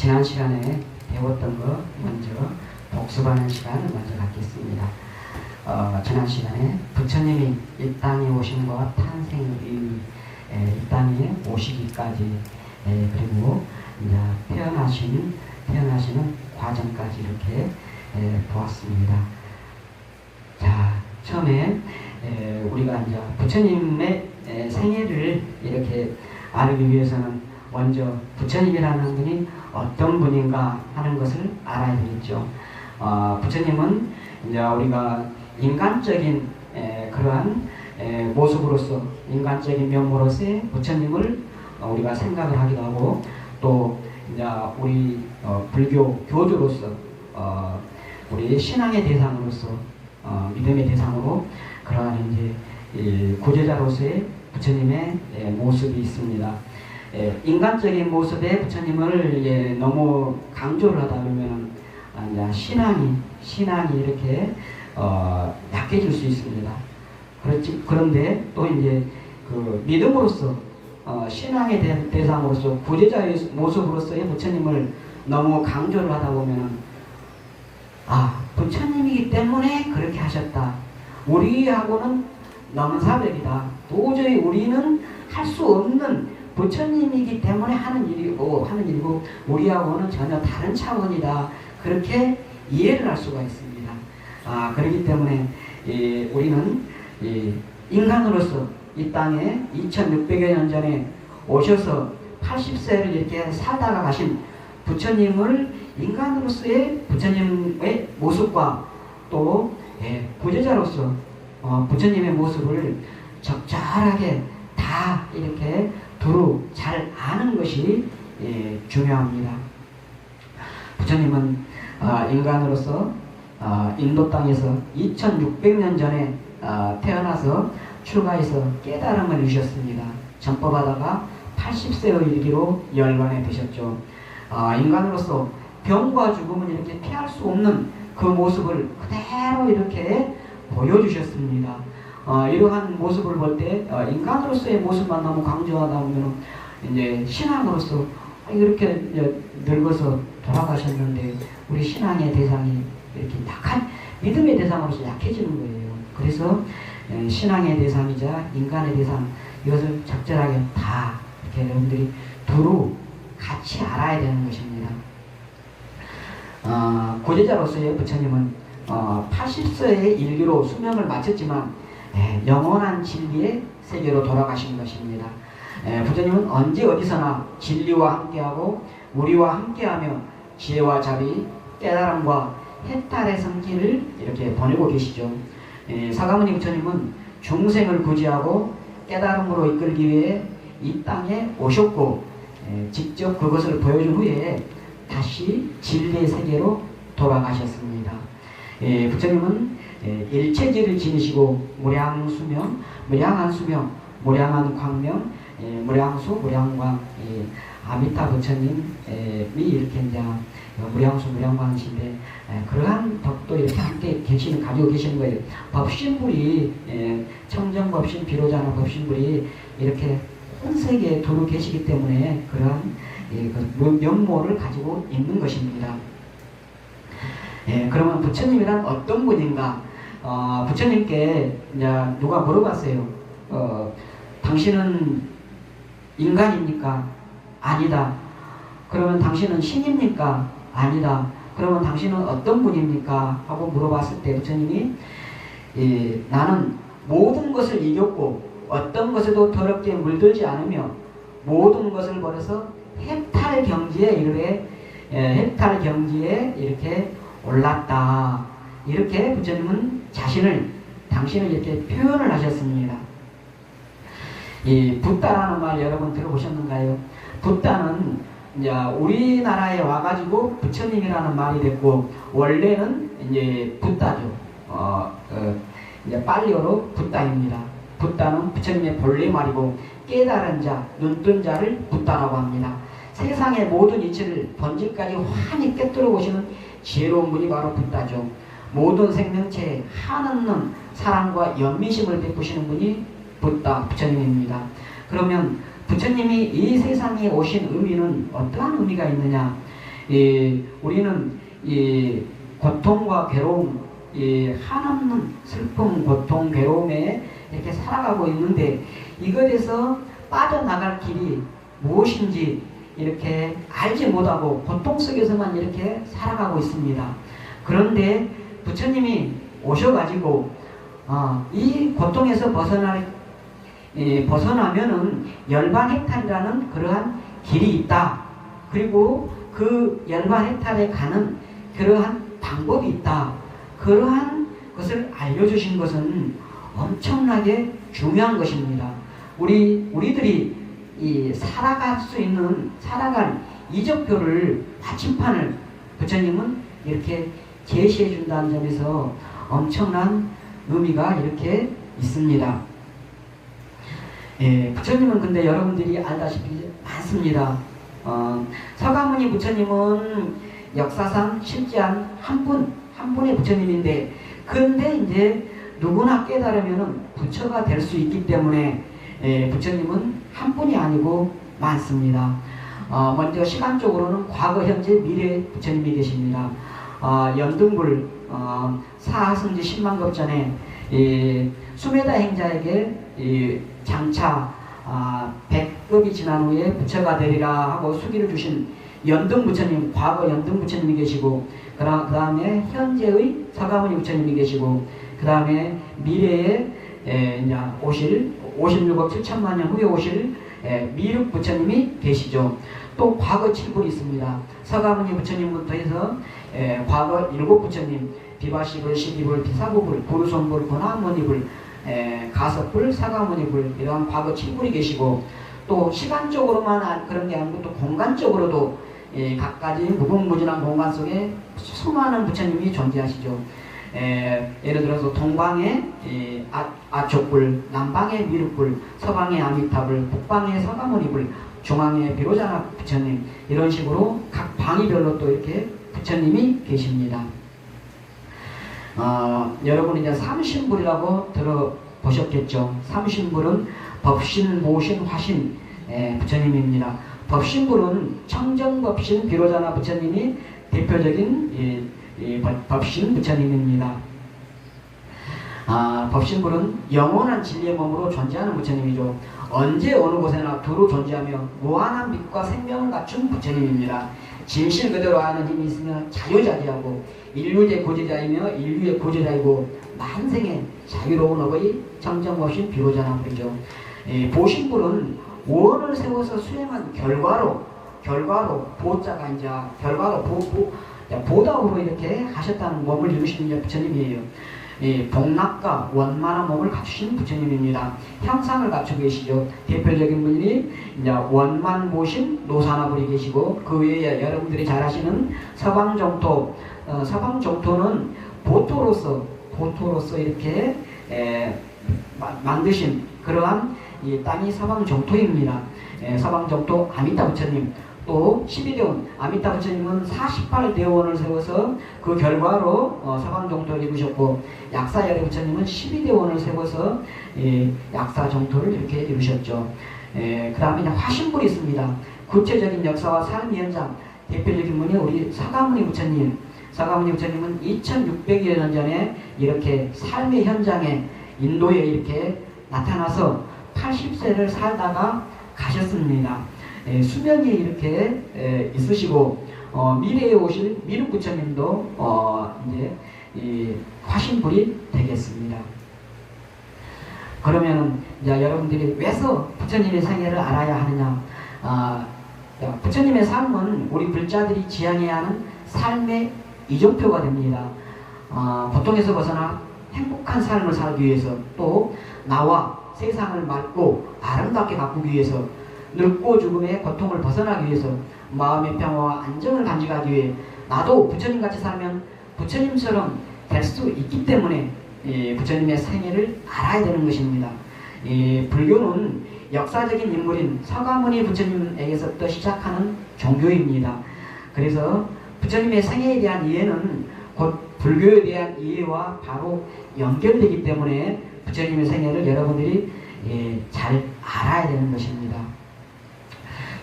지난 시간에 배웠던 거 먼저 복습하는 시간을 먼저 갖겠습니다. 지난 시간에 부처님이 이 땅에 오신 것과 탄생의 의미, 이 땅에 오시기까지, 그리고 이제 태어나시는 과정까지 이렇게 보았습니다. 자, 처음에 우리가 이제 부처님의 생애를 이렇게 알기 위해서는 먼저 부처님이라는 분이 어떤 분인가 하는 것을 알아야 되겠죠. 부처님은 이제 우리가 인간적인 그러한 모습으로서, 인간적인 면모로서의 부처님을 우리가 생각을 하기도 하고, 또 이제 우리 불교 교주로서 우리 신앙의 대상으로서, 믿음의 대상으로 그러한 이제 구제자로서의 부처님의 모습이 있습니다. 인간적인 모습의 부처님을 너무 강조를 하다 보면 신앙이 이렇게 약해질 수 있습니다. 그런데 또 이제 그 믿음으로서, 신앙의 대상으로서 구제자의 모습으로서의 부처님을 너무 강조를 하다 보면 부처님이기 때문에 그렇게 하셨다. 우리하고는 넘사벽이다. 도저히 우리는 할 수 없는 부처님이기 때문에 하는 일이고 우리하고는 전혀 다른 차원이다. 그렇게 이해를 할 수가 있습니다. 그렇기 때문에 우리는 인간으로서 이 땅에 2600여 년 전에 오셔서 80세를 이렇게 살다가 가신 부처님을 인간으로서의 부처님의 모습과 또 구제자로서 부처님의 모습을 적절하게 다 이렇게 두루 잘 아는 것이 중요합니다. 부처님은 인간으로서 인도 땅에서 2600년 전에 태어나서 출가해서 깨달음을 주셨습니다. 전법하다가 80세의 일기로 열반에 되셨죠. 인간으로서 병과 죽음은 이렇게 피할 수 없는 그 모습을 그대로 이렇게 보여주셨습니다. 이러한 모습을 볼 때 인간으로서의 모습만 너무 강조하다 보면 이제 신앙으로서 이렇게 늙어서 돌아가셨는데 우리 신앙의 대상이 이렇게 약한, 믿음의 대상으로서 약해지는 거예요. 그래서 신앙의 대상이자 인간의 대상, 이것을 적절하게 다 이렇게 여러분들이 두루 같이 알아야 되는 것입니다. 구제자로서의 부처님은 80세의 일기로 수명을 마쳤지만 영원한 진리의 세계로 돌아가신 것입니다. 부처님은 언제 어디서나 진리와 함께하고 우리와 함께하며 지혜와 자비, 깨달음과 해탈의 성질을 이렇게 보내고 계시죠. 사가모니 부처님은 중생을 구제하고 깨달음으로 이끌기 위해 이 땅에 오셨고 직접 그것을 보여준 후에 다시 진리의 세계로 돌아가셨습니다. 부처님은 일체지를 지니시고 무량수명, 무량한 수명, 무량한 광명, 무량수, 무량광, 아미타 부처님이 이렇게 이제 무량수, 무량광이신데 그러한 덕도 이렇게 함께 가지고 계시는 거예요. 법신불이, 청정법신, 비로자나 법신불이 이렇게 온 세계에 두루 계시기 때문에 그러한 그 면모를 가지고 있는 것입니다. 그러면 부처님이란 어떤 분인가? 부처님께 이제 누가 물어봤어요. 당신은 인간입니까? 아니다. 그러면 당신은 신입니까? 아니다. 그러면 당신은 어떤 분입니까? 하고 물어봤을 때 부처님이 나는 모든 것을 이겼고 어떤 것에도 더럽게 물들지 않으며 모든 것을 버려서 해탈 경지에 이르되 해탈 경지에 이렇게 올랐다. 이렇게 부처님은 당신을 이렇게 표현을 하셨습니다. 이 붓다라는 말 여러분 들어보셨는가요? 붓다는 이제 우리나라에 와가지고 부처님이라는 말이 됐고 원래는 이제 붓다죠. 이제 빨리어로 붓다입니다. 붓다는 부처님의 본래 말이고 깨달은 자, 눈뜬 자를 붓다라고 합니다. 세상의 모든 이치를 본질까지 환히 깨뜨려 보시는 지혜로운 분이 바로 붓다죠. 모든 생명체에 한없는 사랑과 연민심을 베푸시는 분이 붓다, 부처님입니다. 그러면 부처님이 이 세상에 오신 의미는 어떠한 의미가 있느냐? 우리는 이 고통과 괴로움, 이 한없는 슬픔, 고통, 괴로움에 이렇게 살아가고 있는데 이것에서 빠져나갈 길이 무엇인지 이렇게 알지 못하고 고통 속에서만 이렇게 살아가고 있습니다. 그런데 부처님이 오셔가지고 이 고통에서 벗어나면은 열반해탈이라는 그러한 길이 있다. 그리고 그 열반해탈에 가는 그러한 방법이 있다. 그러한 것을 알려주신 것은 엄청나게 중요한 것입니다. 우리들이 살아갈 이적표를, 마침판을 부처님은 이렇게 제시해 준다는 점에서 엄청난 의미가 이렇게 있습니다. 부처님은 근데 여러분들이 알다시피 많습니다. 서가모니 부처님은 역사상 실제한 한 분의 부처님인데, 근데 이제 누구나 깨달으면 부처가 될 수 있기 때문에 부처님은 한 분이 아니고 많습니다. 먼저 시간적으로는 과거, 현재, 미래 부처님이 계십니다. 연등불 사하승지 10만급 전에 수메다 행자에게 장차 100급이 지난 후에 부처가 되리라 하고 수기를 주신 연등 부처님, 과거 연등 부처님이 계시고, 그 다음에 현재의 서가모니 부처님이 계시고, 그 다음에 미래에 이제 오실 56억 7천만 년 후에 오실 미륵 부처님이 계시죠. 또 과거 7불이 있습니다. 서가모니 부처님부터 해서 과거 7부처님, 비바시불, 시기불, 비사구불, 부르손불, 고나모니불, 가섭불, 사가모니불, 이런 과거 7불이 계시고, 또 시간적으로만 그런 게 아니고 또 공간적으로도 각가지 무궁무진한 공간 속에 수많은 부처님이 존재하시죠. 예를 들어서 동방의 아촉불, 남방의 미륵불, 서방의 아미타불, 북방의 서가모니불, 중앙의 비로자나 부처님, 이런 식으로 각 방위별로 또 이렇게 부처님이 계십니다. 여러분 이제 삼신불이라고 들어보셨겠죠. 삼신불은 법신, 모신, 화신 부처님입니다. 법신불은 청정법신 비로자나 부처님이 대표적인 법신 부처님입니다. 법신불은 영원한 진리의 몸으로 존재하는 부처님이죠. 언제 어느 곳에나 두루 존재하며 무한한 빛과 생명을 갖춘 부처님입니다. 진실 그대로 아는 힘이 있으며 자유자재하고 인류의 고제자이며 인류의 고제자이고 만생의 자유로운 어버이 청정법신 비로자나 불이죠. 보신불은 원을 세워서 수행한 결과로 보자가 이제 결과로 보답으로 이렇게 하셨다는 몸을 이루시는 부처님이에요. 복락과 원만한 몸을 갖추신 부처님입니다. 형상을 갖추고 계시죠. 대표적인 분이 이제 원만보신 노사나불이 계시고, 그 외에 여러분들이 잘 아시는 서방정토, 서방정토는 보토로서 이렇게 만드신 그러한 이 땅이 서방정토입니다. 서방정토 아미타 부처님, 또 12대원 아미타 부처님은 48대원을 세워서 그 결과로 서방정토를 이루셨고, 약사열애 부처님은 12대원을 세워서 약사정토를 이렇게 이루셨죠. 그 다음에 화신불이 있습니다. 구체적인 역사와 삶의 현장, 대표적인 분이 우리 서가모니 부처님. 서가모니 부처님은 2600여 년 전에 이렇게 삶의 현장에 인도에 이렇게 나타나서 80세를 살다가 가셨습니다. 수명이 이렇게 있으시고, 미래에 오실 미륵 부처님도 이제 이 화신불이 되겠습니다. 그러면은 이제 여러분들이 왜서 부처님의 생애를 알아야 하느냐? 부처님의 삶은 우리 불자들이 지향해야 하는 삶의 이정표가 됩니다. 고통에서 벗어나 행복한 삶을 살기 위해서, 또 나와 세상을 맑고 아름답게 가꾸기 위해서, 늙고 죽음의 고통을 벗어나기 위해서, 마음의 평화와 안정을 간직하기 위해, 나도 부처님같이 살면 부처님처럼 될 수 있기 때문에 부처님의 생애를 알아야 되는 것입니다. 불교는 역사적인 인물인 서가모니 부처님에게서부터 시작하는 종교입니다. 그래서 부처님의 생애에 대한 이해는 곧 불교에 대한 이해와 바로 연결되기 때문에 부처님의 생애를 여러분들이 잘 알아야 되는 것입니다.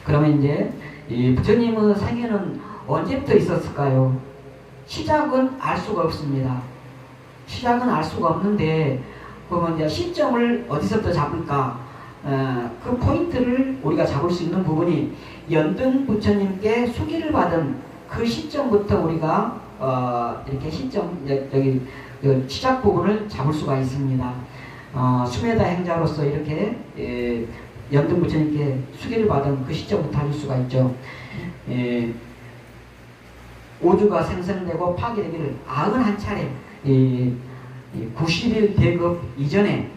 그러면 이제 이 부처님의 생애는 언제부터 있었을까요? 시작은 알 수가 없습니다. 시작은 알 수가 없는데 그러면 이제 시점을 어디서부터 잡을까? 그 포인트를 우리가 잡을 수 있는 부분이 연등 부처님께 수기를 받은 그 시점부터 우리가 이렇게 시점 여기 시작 부분을 잡을 수가 있습니다. 수메다 행자로서 이렇게 연등 부처님께 수기를 받은 그 시점부터 알 수가 있죠. 오주가 생성되고 파괴되기를 91차례 90일 대급 이전에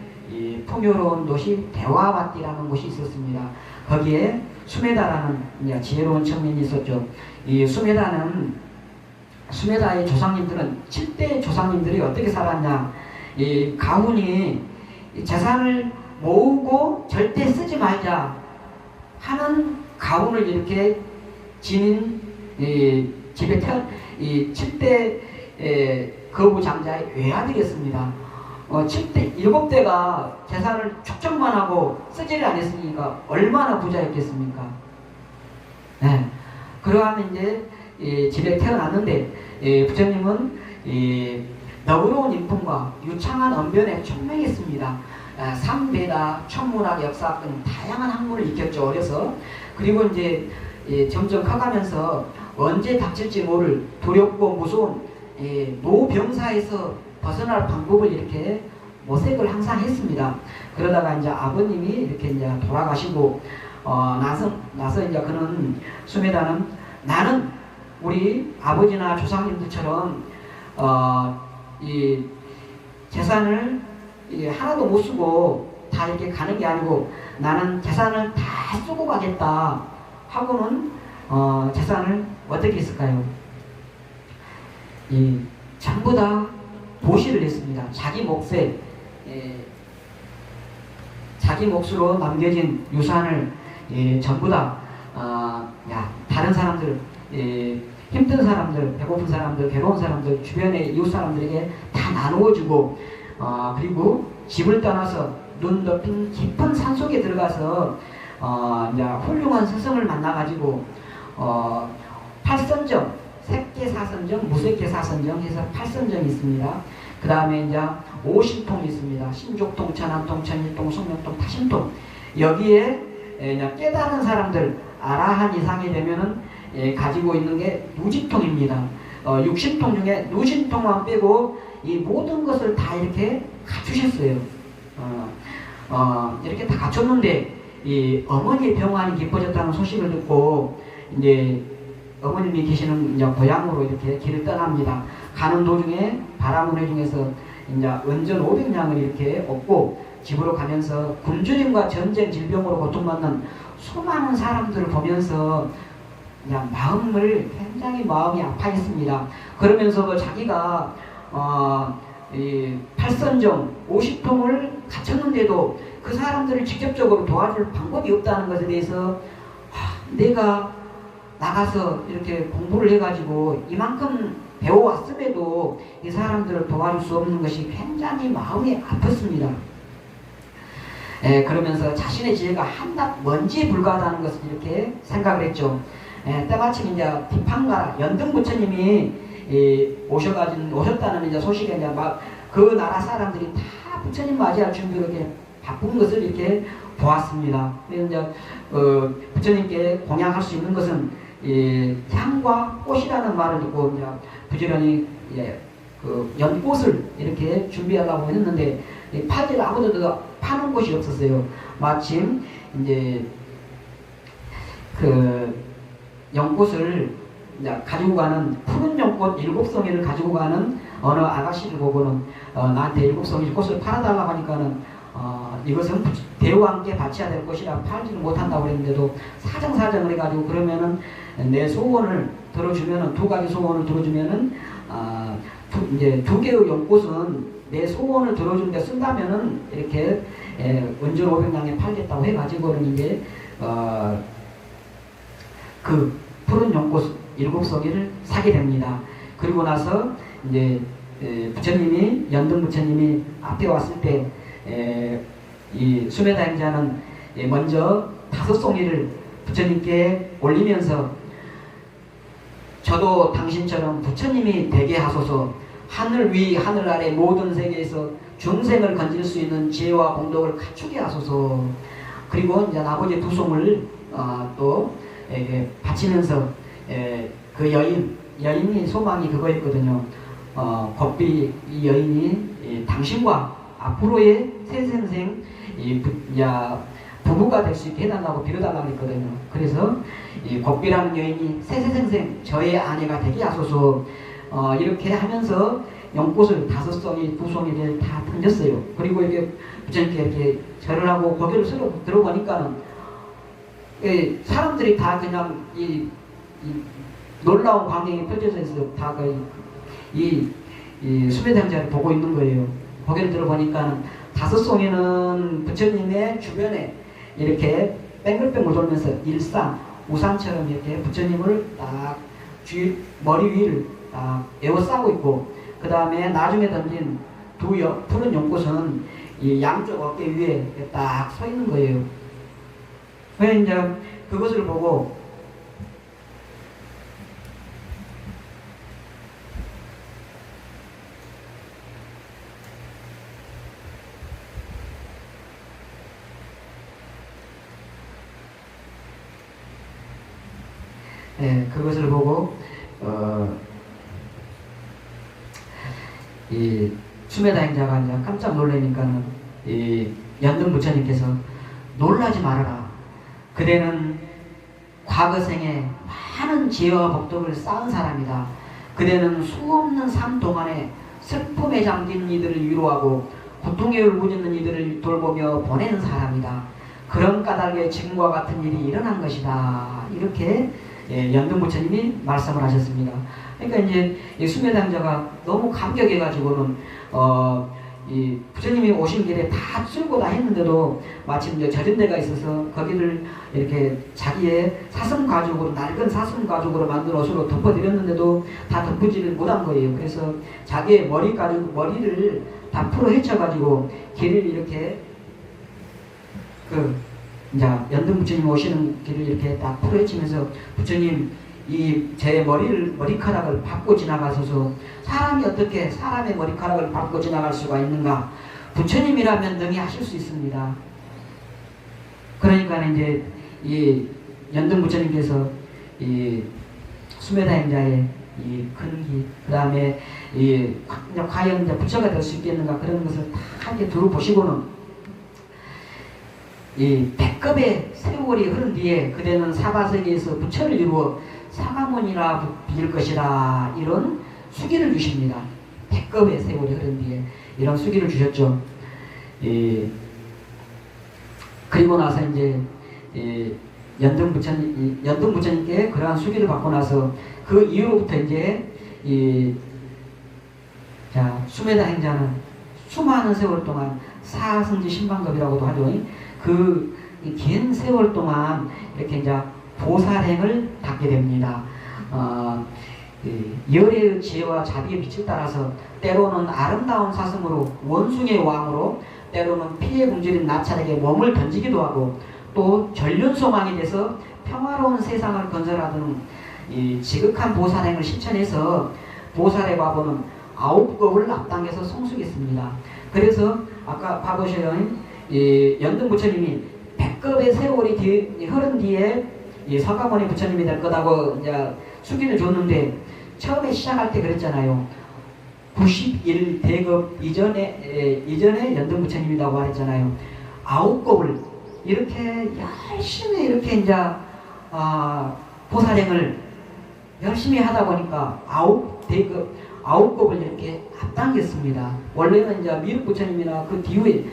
풍요로운 도시 대화밭이라는 곳이 있었습니다. 거기에 수메다라는 지혜로운 청년이 있었죠. 이 수메다의 조상님들은 7대 조상님들이 어떻게 살았냐. 이 가훈이 재산을 모으고 절대 쓰지 말자 하는 가훈을 이렇게 지닌 집에 태어난 7대 거부장자의 외아들이었습니다. 7대가 재산을 축적만 하고 쓰지를 않았으니까 얼마나 부자였겠습니까? 네. 그러한 이제 집에 태어났는데 부처님은 너그러운 인품과 유창한 언변에 총명했습니다. 삼배다, 천문학, 역사 등 다양한 학문을 익혔죠. 어려서. 그리고 이제 점점 커가면서 언제 닥칠지 모를 두렵고 무서운 노병사에서 벗어날 방법을 이렇게 모색을 항상 했습니다. 그러다가 이제 아버님이 이렇게 이제 돌아가시고 나서 이제 그는 수메다는 나는 우리 아버지나 조상님들처럼 이 재산을 하나도 못 쓰고 다 이렇게 가는 게 아니고 나는 재산을 다 쓰고 가겠다 하고는 재산을 어떻게 했을까요? 전부 다 보시를 했습니다. 자기 몫에 자기 몫으로 남겨진 유산을 전부 다 다른 사람들, 힘든 사람들, 배고픈 사람들, 괴로운 사람들, 주변의 이웃 사람들에게 다 나누어주고 그리고 집을 떠나서 눈 덮인 깊은 산속에 들어가서 이제 훌륭한 스승을 만나가지고 팔선정, 색계사선정, 무색계사선정 해서 8선정이 있습니다. 그 다음에 이제 50통이 있습니다. 신족통, 천안통, 천일통, 송명통, 타심통. 여기에 깨달은 사람들, 아라한 이상이 되면은 가지고 있는 게 누지통입니다. 60통 중에 누진통만 빼고 이 모든 것을 다 이렇게 갖추셨어요. 이렇게 다 갖췄는데 이 어머니의 병환이 깊어졌다는 소식을 듣고 이제 어머님이 계시는 이제 고향으로 이렇게 길을 떠납니다. 가는 도중에 바라문회 중에서 이제 은전 500냥을 이렇게 얻고 집으로 가면서 굶주림과 전쟁, 질병으로 고통받는 수많은 사람들을 보면서 그냥 굉장히 마음이 아파했습니다. 그러면서도 자기가 이 8선정 50통을 갖췄는데도 그 사람들을 직접적으로 도와줄 방법이 없다는 것에 대해서 내가 나가서 이렇게 공부를 해가지고 이만큼 배워왔음에도 이 사람들을 도와줄 수 없는 것이 굉장히 마음이 아팠습니다. 그러면서 자신의 지혜가 한낱 먼지에 불과하다는 것을 이렇게 생각을 했죠. 때마침 이제 디팡가 연등 부처님이 오셨다는 이제 소식에 이제 막 그 나라 사람들이 다 부처님 맞이할 준비로 이렇게 바쁜 것을 이렇게 보았습니다. 그래서 이제 부처님께 공양할 수 있는 것은 향과 꽃이라는 말을 듣고 이제 부지런히 그 연꽃을 이렇게 준비하려고 했는데 팔들 아무도 파는 곳이 없었어요. 마침 이제 그 연꽃을 가지고 가는 푸른 연꽃 7송이를 가지고 가는 어느 아가씨를 보고는 나한테 7송이 꽃을 팔아달라고 하니까는 이것은 대우와 함께 바쳐야 될 것이라 팔지는 못한다고 그랬는데도 사정사정을 해가지고 그러면은 내 소원을 들어주면은 2가지 소원을 들어주면은 이제 2개의 연꽃은 내 소원을 들어주는데 쓴다면은 이렇게 은전 500냥에 팔겠다고 해가지고는 이제 그 푸른 연꽃 7송이를 사게 됩니다. 그리고 나서 이제 부처님이 연등 부처님이 앞에 왔을 때 이 수메다 행자는 먼저 5송이를 부처님께 올리면서 저도 당신처럼 부처님이 되게 하소서. 하늘 위 하늘 아래 모든 세계에서 중생을 건질 수 있는 지혜와 공덕을 갖추게 하소서. 그리고 이제 나머지 두 송을 또 바치면서 그 여인이 소망이 그거였거든요. 법비 이 여인이 당신과 앞으로의 새 생생 부부가 될 수 있게 해달라고 빌어달라고 했거든요. 그래서 이 법비라는 여인이 새생생 저의 아내가 되게 하소서. 이렇게 하면서 연꽃을 5송이 2송이를 다 던졌어요. 그리고 이렇게 부처님께 이렇게 절을 하고 고개를 들어보니까는 사람들이 다 그냥 이 놀라운 광경이 펼쳐져 있어요. 다 이 수매당자를 보고 있는 거예요. 고개를 들어보니까는 5송이는 부처님의 주변에 이렇게 뱅글뱅글 돌면서 일상 우산처럼 이렇게 부처님을 딱 머리 위를 딱 에워싸고 있고, 그 다음에 나중에 던진 푸른 연꽃은 이 양쪽 어깨 위에 딱 서 있는 거예요. 그래서 이제 그것을 보고 그것을 보고 이 수매다행자가 이제 깜짝 놀라니까는 이 연등 부처님께서 놀라지 말아라. 그대는 과거생에 많은 지혜와 복덕을 쌓은 사람이다. 그대는 수없는 삶 동안에 슬픔에 잠긴 이들을 위로하고 고통에 울부짖는 이들을 돌보며 보내는 사람이다. 그런 까닭에 지금과 같은 일이 일어난 것이다. 이렇게 연등 부처님이 말씀을 하셨습니다. 그러니까 이제 이 수매당자가 너무 감격해가지고는 이 부처님이 오신 길에 다 쓸고 다 했는데도 마침 이제 젖은 데가 있어서 거기를 이렇게 자기의 사슴 가죽으로, 낡은 사슴 가죽으로 만든 옷으로 덮어드렸는데도 다 덮어지를 못한 거예요. 그래서 자기의 머리를 다 풀어 헤쳐가지고 길을 이렇게 이제 연등 부처님 오시는 길을 이렇게 딱 풀어 헤치면서 부처님 이 제 머리카락을 밟고 지나가소서. 사람이 어떻게 사람의 머리카락을 밟고 지나갈 수가 있는가? 부처님이라면 능히 하실 수 있습니다. 그러니까 이제 이 연등 부처님께서 이 수매다행자의 이 근기, 그 다음에 이 과연 이제 부처가 될 수 있겠는가, 그런 것을 다 이렇게 들어보시고는 이 100급의 세월이 흐른 뒤에 그대는 사바세계에서 부처를 이루어 사가모니라 빚을 것이다. 이런 수기를 주십니다. 100급의 세월이 흐른 뒤에 이런 수기를 주셨죠. 그리고 나서 이제 연등 부처님께 그러한 수기를 받고 나서 그 이후로부터 이제 수매다 행자는 수많은 세월 동안 사승지 신방급이라고도 하죠. 그 긴 세월 동안 이렇게 이제 보살행을 받게 됩니다. 열의 지혜와 자비의 빛을 따라서 때로는 아름다운 사슴으로 원숭이의 왕으로, 때로는 피해 굶주린 나찰에게 몸을 던지기도 하고, 또 전륜소망이 돼서 평화로운 세상을 건설하던 이 지극한 보살행을 실천해서 보살의 과보는 9급을 앞당겨서 성숙했습니다. 그래서 아까 봐보셔요. 이 연등 부처님이 100급의 세월이 흐른 뒤에 이 서가모니 부처님이 될 거다고 이제 수기를 줬는데, 처음에 시작할 때 그랬잖아요. 91대급 이전에 연등 부처님이라고 말했잖아요. 9급을 이렇게 열심히 이렇게 이제 보살행을 열심히 하다 보니까 9급을 이렇게 앞당겼습니다. 원래는 이제 미륵 부처님이나 그 뒤에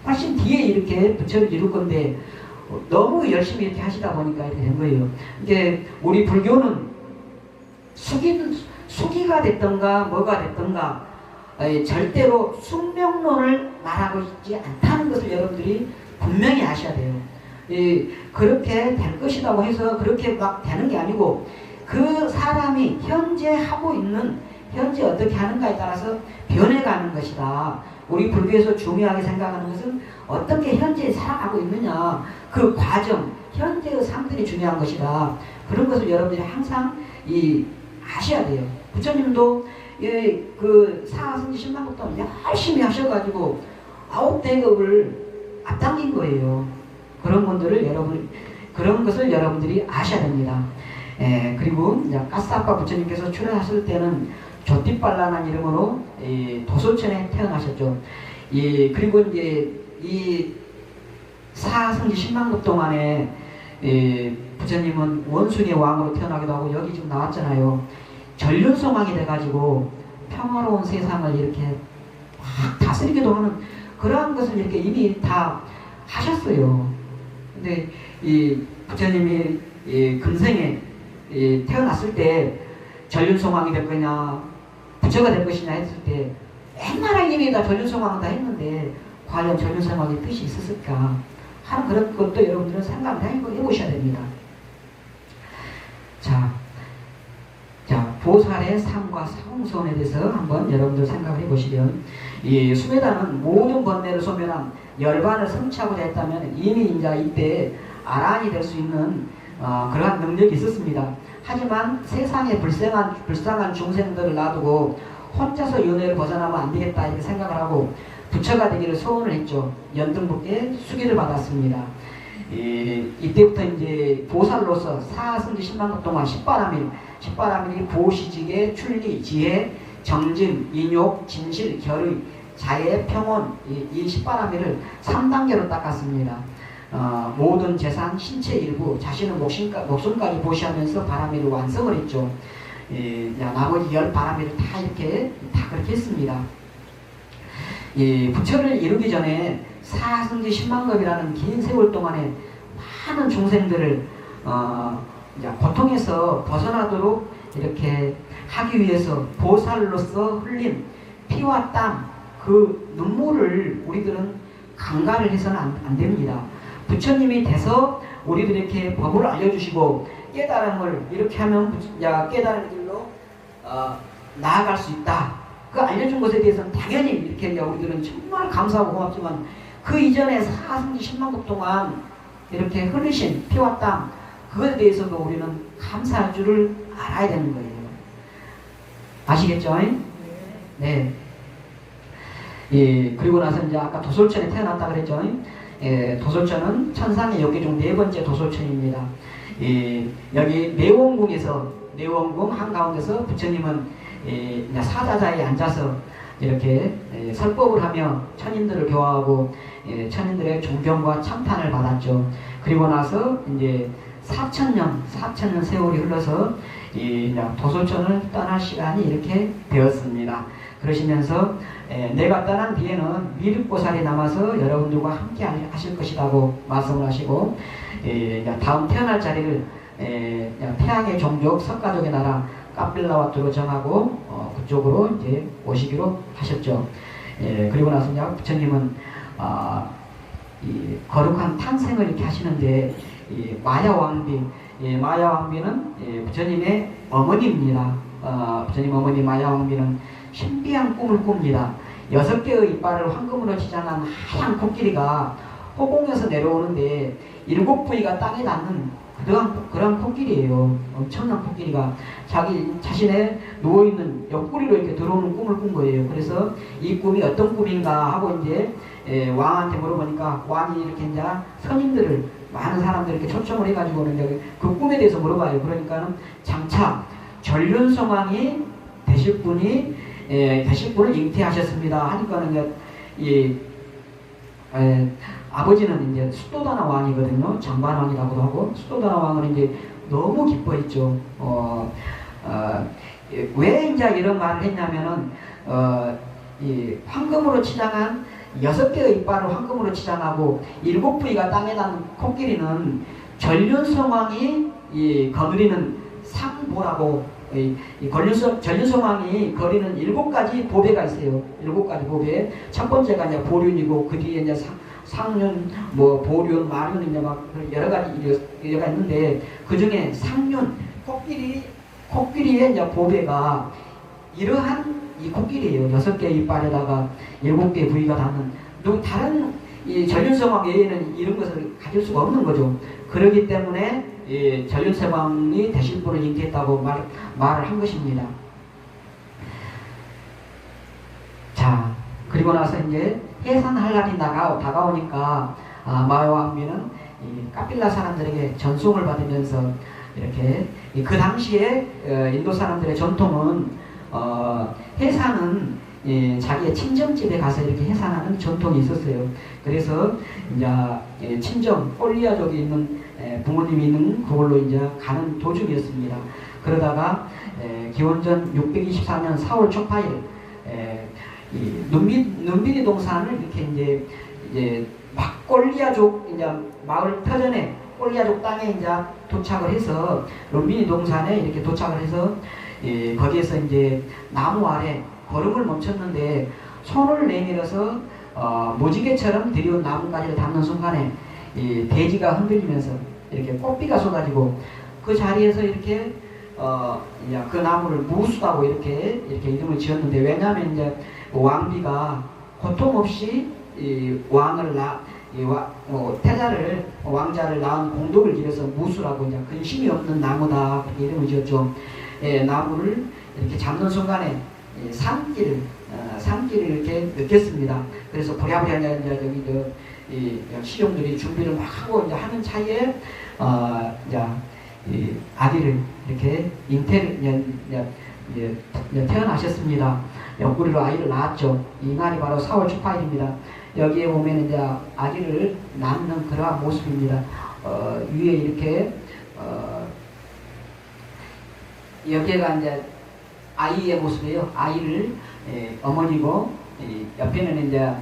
훨씬 뒤에 이렇게 부처를 이룰 건데 너무 열심히 이렇게 하시다 보니까 이렇게 된 거예요. 이제 우리 불교는 수기가 됐던가 뭐가 됐던가 절대로 숙명론을 말하고 있지 않다는 것을 여러분들이 분명히 아셔야 돼요. 그렇게 될 것이라고 해서 그렇게 막 되는 게 아니고, 그 사람이 현재 하고 있는, 현재 어떻게 하는가에 따라서 변해가는 것이다. 우리 불교에서 중요하게 생각하는 것은 어떻게 현재에 살아가고 있느냐, 그 과정, 현재의 삶들이 중요한 것이다. 그런 것을 여러분들이 항상 아셔야 돼요. 부처님도 그 사하승지 10만 국 동안 열심히 하셔가지고 9대급을 앞당긴 거예요. 그런 것을 여러분들이 아셔야 됩니다. 그리고 가스아빠 부처님께서 출연하실 때는 조띠빨라는 이름으로 도솔천에 태어나셨죠. 그리고 이제 이 사하승지 10만 국 동안에 부처님은 원숭이 왕으로 태어나기도 하고, 여기 지금 나왔잖아요. 전륜성왕이 돼가지고 평화로운 세상을 이렇게 막 다스리기도 하는 그러한 것을 이렇게 이미 다 하셨어요. 근데 이 부처님이 금생에 태어났을 때 전륜성왕이 될 거냐, 부처가 될 것이냐 했을 때 옛날에 이미 다 전륜성왕은 다 했는데 과연 전륜성왕의 뜻이 있었을까 하는 그런 것도 여러분들은 생각을 해보셔야 됩니다. 자, 보살의 삶과 사홍선에 대해서 한번 여러분들 생각을 해보시면, 이 수메다는 모든 번뇌를 소멸한 열반을 성취하고자 했다면 이미 이때 아란이 될 수 있는 그러한 능력이 있었습니다. 하지만 세상에 불쌍한 중생들을 놔두고 혼자서 윤회를 벗어나면 안 되겠다 이렇게 생각을 하고 부처가 되기를 소원을 했죠. 연등부께 수기를 받았습니다. 이때부터 이제 보살로서 사하승지 10만 국 동안 10바라밀이 보시직의 출리, 지혜, 정진, 인욕, 진실, 결의, 자애, 평온, 이 10바라밀을 3단계로 닦았습니다. 모든 재산, 신체 일부, 자신의 목숨까지 보시하면서 바라밀을 완성을 했죠. 나머지 10바라밀을 다 그렇게 했습니다. 부처를 이루기 전에 사하승지 10만급이라는 긴 세월 동안에 많은 중생들을 고통에서 벗어나도록 이렇게 하기 위해서 보살로서 흘린 피와 땀, 그 눈물을 우리들은 강간을 해서는 안 됩니다. 부처님이 돼서 우리들 이렇게 법을 알려주시고 깨달음을 이렇게 하면 깨달은 길로 나아갈 수 있다. 그 알려준 것에 대해서는 당연히 이렇게 우리들은 정말 감사하고 고맙지만, 그 이전에 사하승지 10만 국 동안 이렇게 흘리신 피와 땀, 그것에 대해서도 우리는 감사할 줄을 알아야 되는 거예요. 아시겠죠? 네. 그리고 나서 이제 아까 도솔천에 태어났다 그랬죠? 도솔천은 천상의 역기 중 4번째 도솔천입니다. 여기 내원궁 한가운데서 부처님은 사자자에 앉아서 이렇게 설법을 하며 천인들을 교화하고 천인들의 존경과 참탄을 받았죠. 그리고 나서 이제 4천년 세월이 흘러서 도솔천을 떠날 시간이 이렇게 되었습니다. 그러시면서 내가 떠난 뒤에는 미륵보살이 남아서 여러분들과 함께 하실 것이라고 말씀을 하시고, 다음 태어날 자리를 태양의 종족 석가족의 나라 카필라와트로 정하고 그쪽으로 이제 오시기로 하셨죠. 그리고 나서 이제 부처님은 이 거룩한 탄생을 이렇게 하시는데, 마야왕비는 부처님의 어머니입니다. 부처님 어머니 마야왕비는 신비한 꿈을 꿉니다. 6개의 이빨을 황금으로 치장한 하얀 코끼리가 호공에서 내려오는데 7부위가 땅에 닿는 그런 코끼리예요. 엄청난 코끼리가 자신의 누워있는 옆구리로 이렇게 들어오는 꿈을 꾼 거예요. 그래서 이 꿈이 어떤 꿈인가 하고 이제 왕한테 물어보니까 왕이 이렇게 이제 선임들을, 많은 사람들 이렇게 초청을 해가지고는 이제 그 꿈에 대해서 물어봐요. 그러니까는 장차 전륜성왕이 되실 분을 잉태하셨습니다 하니까는 이제 아버지는 이제 수도다나 왕이거든요. 정관왕이라고도 하고, 수도다나 왕은 이제 너무 기뻐했죠. 왜 이제 이런 말을 했냐면은, 이 황금으로 치장한 6개의 이빨을 황금으로 치장하고 7부위가 땅에 닿는 코끼리는 전륜성왕이 거느리는 상보라고, 전륜성왕이 거리는 7가지 보배가 있어요. 7가지 보배. 첫 번째가 이제 보륜이고, 그 뒤에 이제 상륜, 보륜, 마륜, 이제 막 여러 가지가 있는데, 그 중에 상륜, 코끼리의 이제 보배가 이러한 이 코끼리예요. 6개의 이빨에다가 7개의 부위가 닿는 다른 이 전륜서왕 외에는 이런 것을 가질 수가 없는 거죠. 그렇기 때문에 이 전륜서왕이 되실 분을 잉태했다고 말을 한 것입니다. 자, 그리고 나서 이제 해산할 날이 다가오니까 마왕비는 이 카필라 사람들에게 전송을 받으면서 이렇게 그 당시에 인도 사람들의 전통은 해산은 자기의 친정집에 가서 이렇게 해산하는 전통이 있었어요. 그래서 이제 친정 꼴리아족이 있는 부모님이 있는 그걸로 이제 가는 도중이었습니다. 그러다가 기원전 624년 4월 초파일 눈비리 동산을 이렇게 이제 막 꼴리아족 이제 마을 터전에 꼴리아족 땅에 이제 도착을 해서 눈비리 동산에 이렇게 도착을 해서 거기에서 이제 나무 아래 걸음을 멈췄는데 손을 내밀어서 무지개처럼 들여온 나뭇가지를 닿는 순간에 이 대지가 흔들리면서 이렇게 꽃비가 쏟아지고 그 자리에서 이렇게 그 나무를 무수다고 이렇게 이름을 지었는데, 왜냐하면 이제 왕비가 고통 없이 이 태자를 왕자를 낳은 공덕을 기려서 무수라고 이제 근심이 없는 나무다 그렇게 이름을 지었죠. 나무를 이렇게 잡는 순간에 산길을 이렇게 느꼈습니다. 그래서 부랴부랴 이제 이 시종들이 준비를 막 하고 이제 하는 차이에 이제 이 아기를 이렇게 잉태를 태어나셨습니다. 옆구리로 아이를 낳았죠. 이 날이 바로 4월 초파일입니다. 여기에 보면 이제 아기를 낳는 그러한 모습입니다. 위에 이렇게 여기가 이제 아이의 모습이에요. 아이를 어머니고 옆에는 이제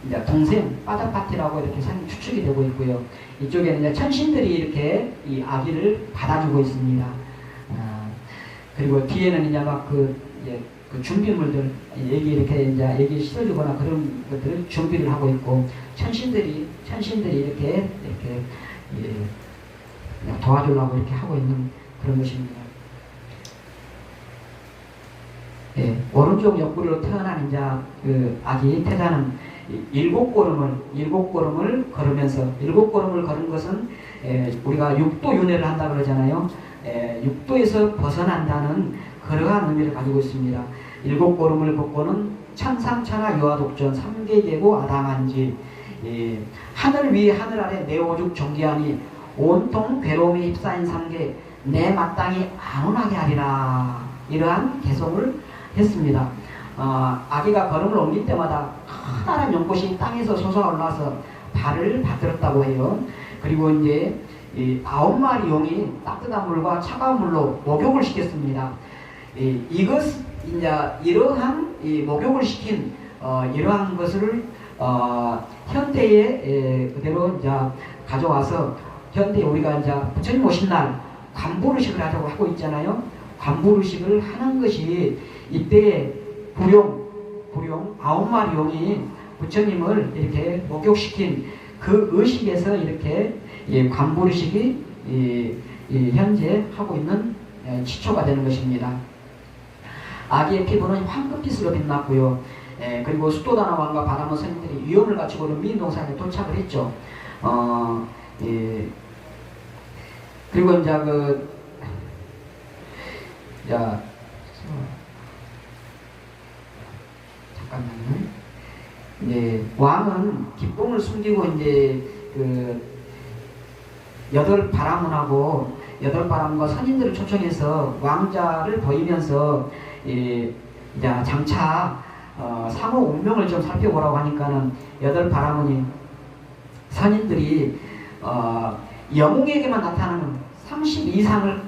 이제 동생 빠다파티라고 이렇게 추측이 되고 있고요. 이쪽에는 이제 천신들이 이렇게 이 아기를 받아주고 있습니다. 그리고 뒤에는 이제 막 그 준비물들 얘기 씻어주거나 그런 것들을 준비를 하고 있고, 천신들이 이렇게 도와주려고 이렇게 하고 있는 그런 것입니다. 오른쪽 옆구리로 태어난 이제 그 아기 태자는 7걸음을 걸으면서, 7걸음을 걸은 것은 우리가 육도 윤회를 한다 그러잖아요. 육도에서 벗어난다는 그러한 의미를 가지고 있습니다. 7걸음을 걷고는 천상천하 유아독전 3계계고 아당한지 하늘 위 하늘 아래 내 오죽 정기하니 온통 괴로움에 휩싸인 상계 내 마땅히 안온하게 하리라, 이러한 개성을 했습니다. 아기가 걸음을 옮길 때마다 커다란 연꽃이 땅에서 솟아올라서 발을 받들었다고 해요. 그리고 이제 9마리 용이 따뜻한 물과 차가운 물로 목욕을 시켰습니다. 이러한 목욕을 시킨 이러한 것을 현대에 그대로 이제 가져와서 현대 우리가 이제 부처님 오신 날 관보르식을 하자고 하고 있잖아요. 관보르식을 하는 것이 이때 부룡 9마리 용이 부처님을 이렇게 목욕시킨 그 의식에서 이렇게 관보르식이 현재 하고 있는 시초가 되는 것입니다. 아기의 피부는 황금빛으로 빛났고요. 그리고 수도다나 왕과 바라몬 선인들이 위험을 갖추고 미인동산에 도착을 했죠. 그리고 이제 잠깐만요. 왕은 기쁨을 숨기고 이제 여덟 바람과 선인들을 초청해서 왕자를 보이면서 이제 장차 상호 운명을 좀 살펴보라고 하니까는 여덟 바람문이 선인들이 영웅에게만 나타나는 32상을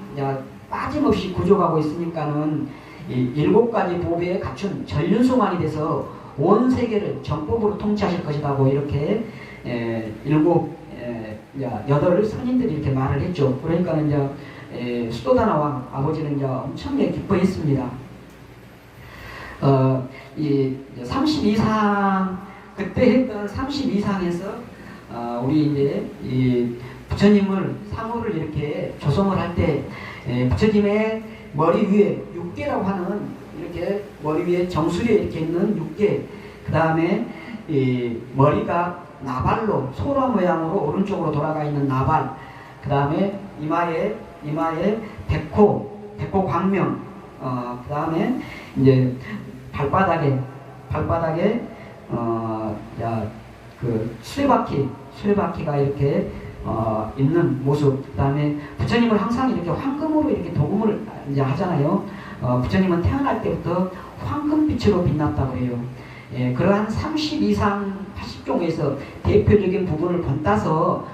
빠짐없이 구족하고 있으니까는 7가지 보배에 갖춘 전륜소만이 돼서 온 세계를 전법으로 통치하실 것이라고 이렇게 8 선인들이 이렇게 말을 했죠. 그러니까 이제 수도다나 왕 아버지는 이제 엄청나게 기뻐했습니다. 이 32상 그때 했던 32상에서 우리 이제 이 부처님을 상호를 이렇게 조성을 할 때 부처님의 머리 위에 6개라고 하는 이렇게 머리 위에 정수리에 이렇게 있는 육개, 그 다음에 이 머리가 나발로 소라 모양으로 오른쪽으로 돌아가 있는 나발, 그 다음에 이마에 백호 광명, 그 다음에 이제 발바닥에 그 수레바퀴가 이렇게 있는 모습. 그 다음에 부처님을 항상 이렇게 황금으로 이렇게 도금을 이제 하잖아요. 부처님은 태어날 때부터 황금빛으로 빛났다고 해요. 예, 그러한 30 이상 80종에서 대표적인 부분을 본따서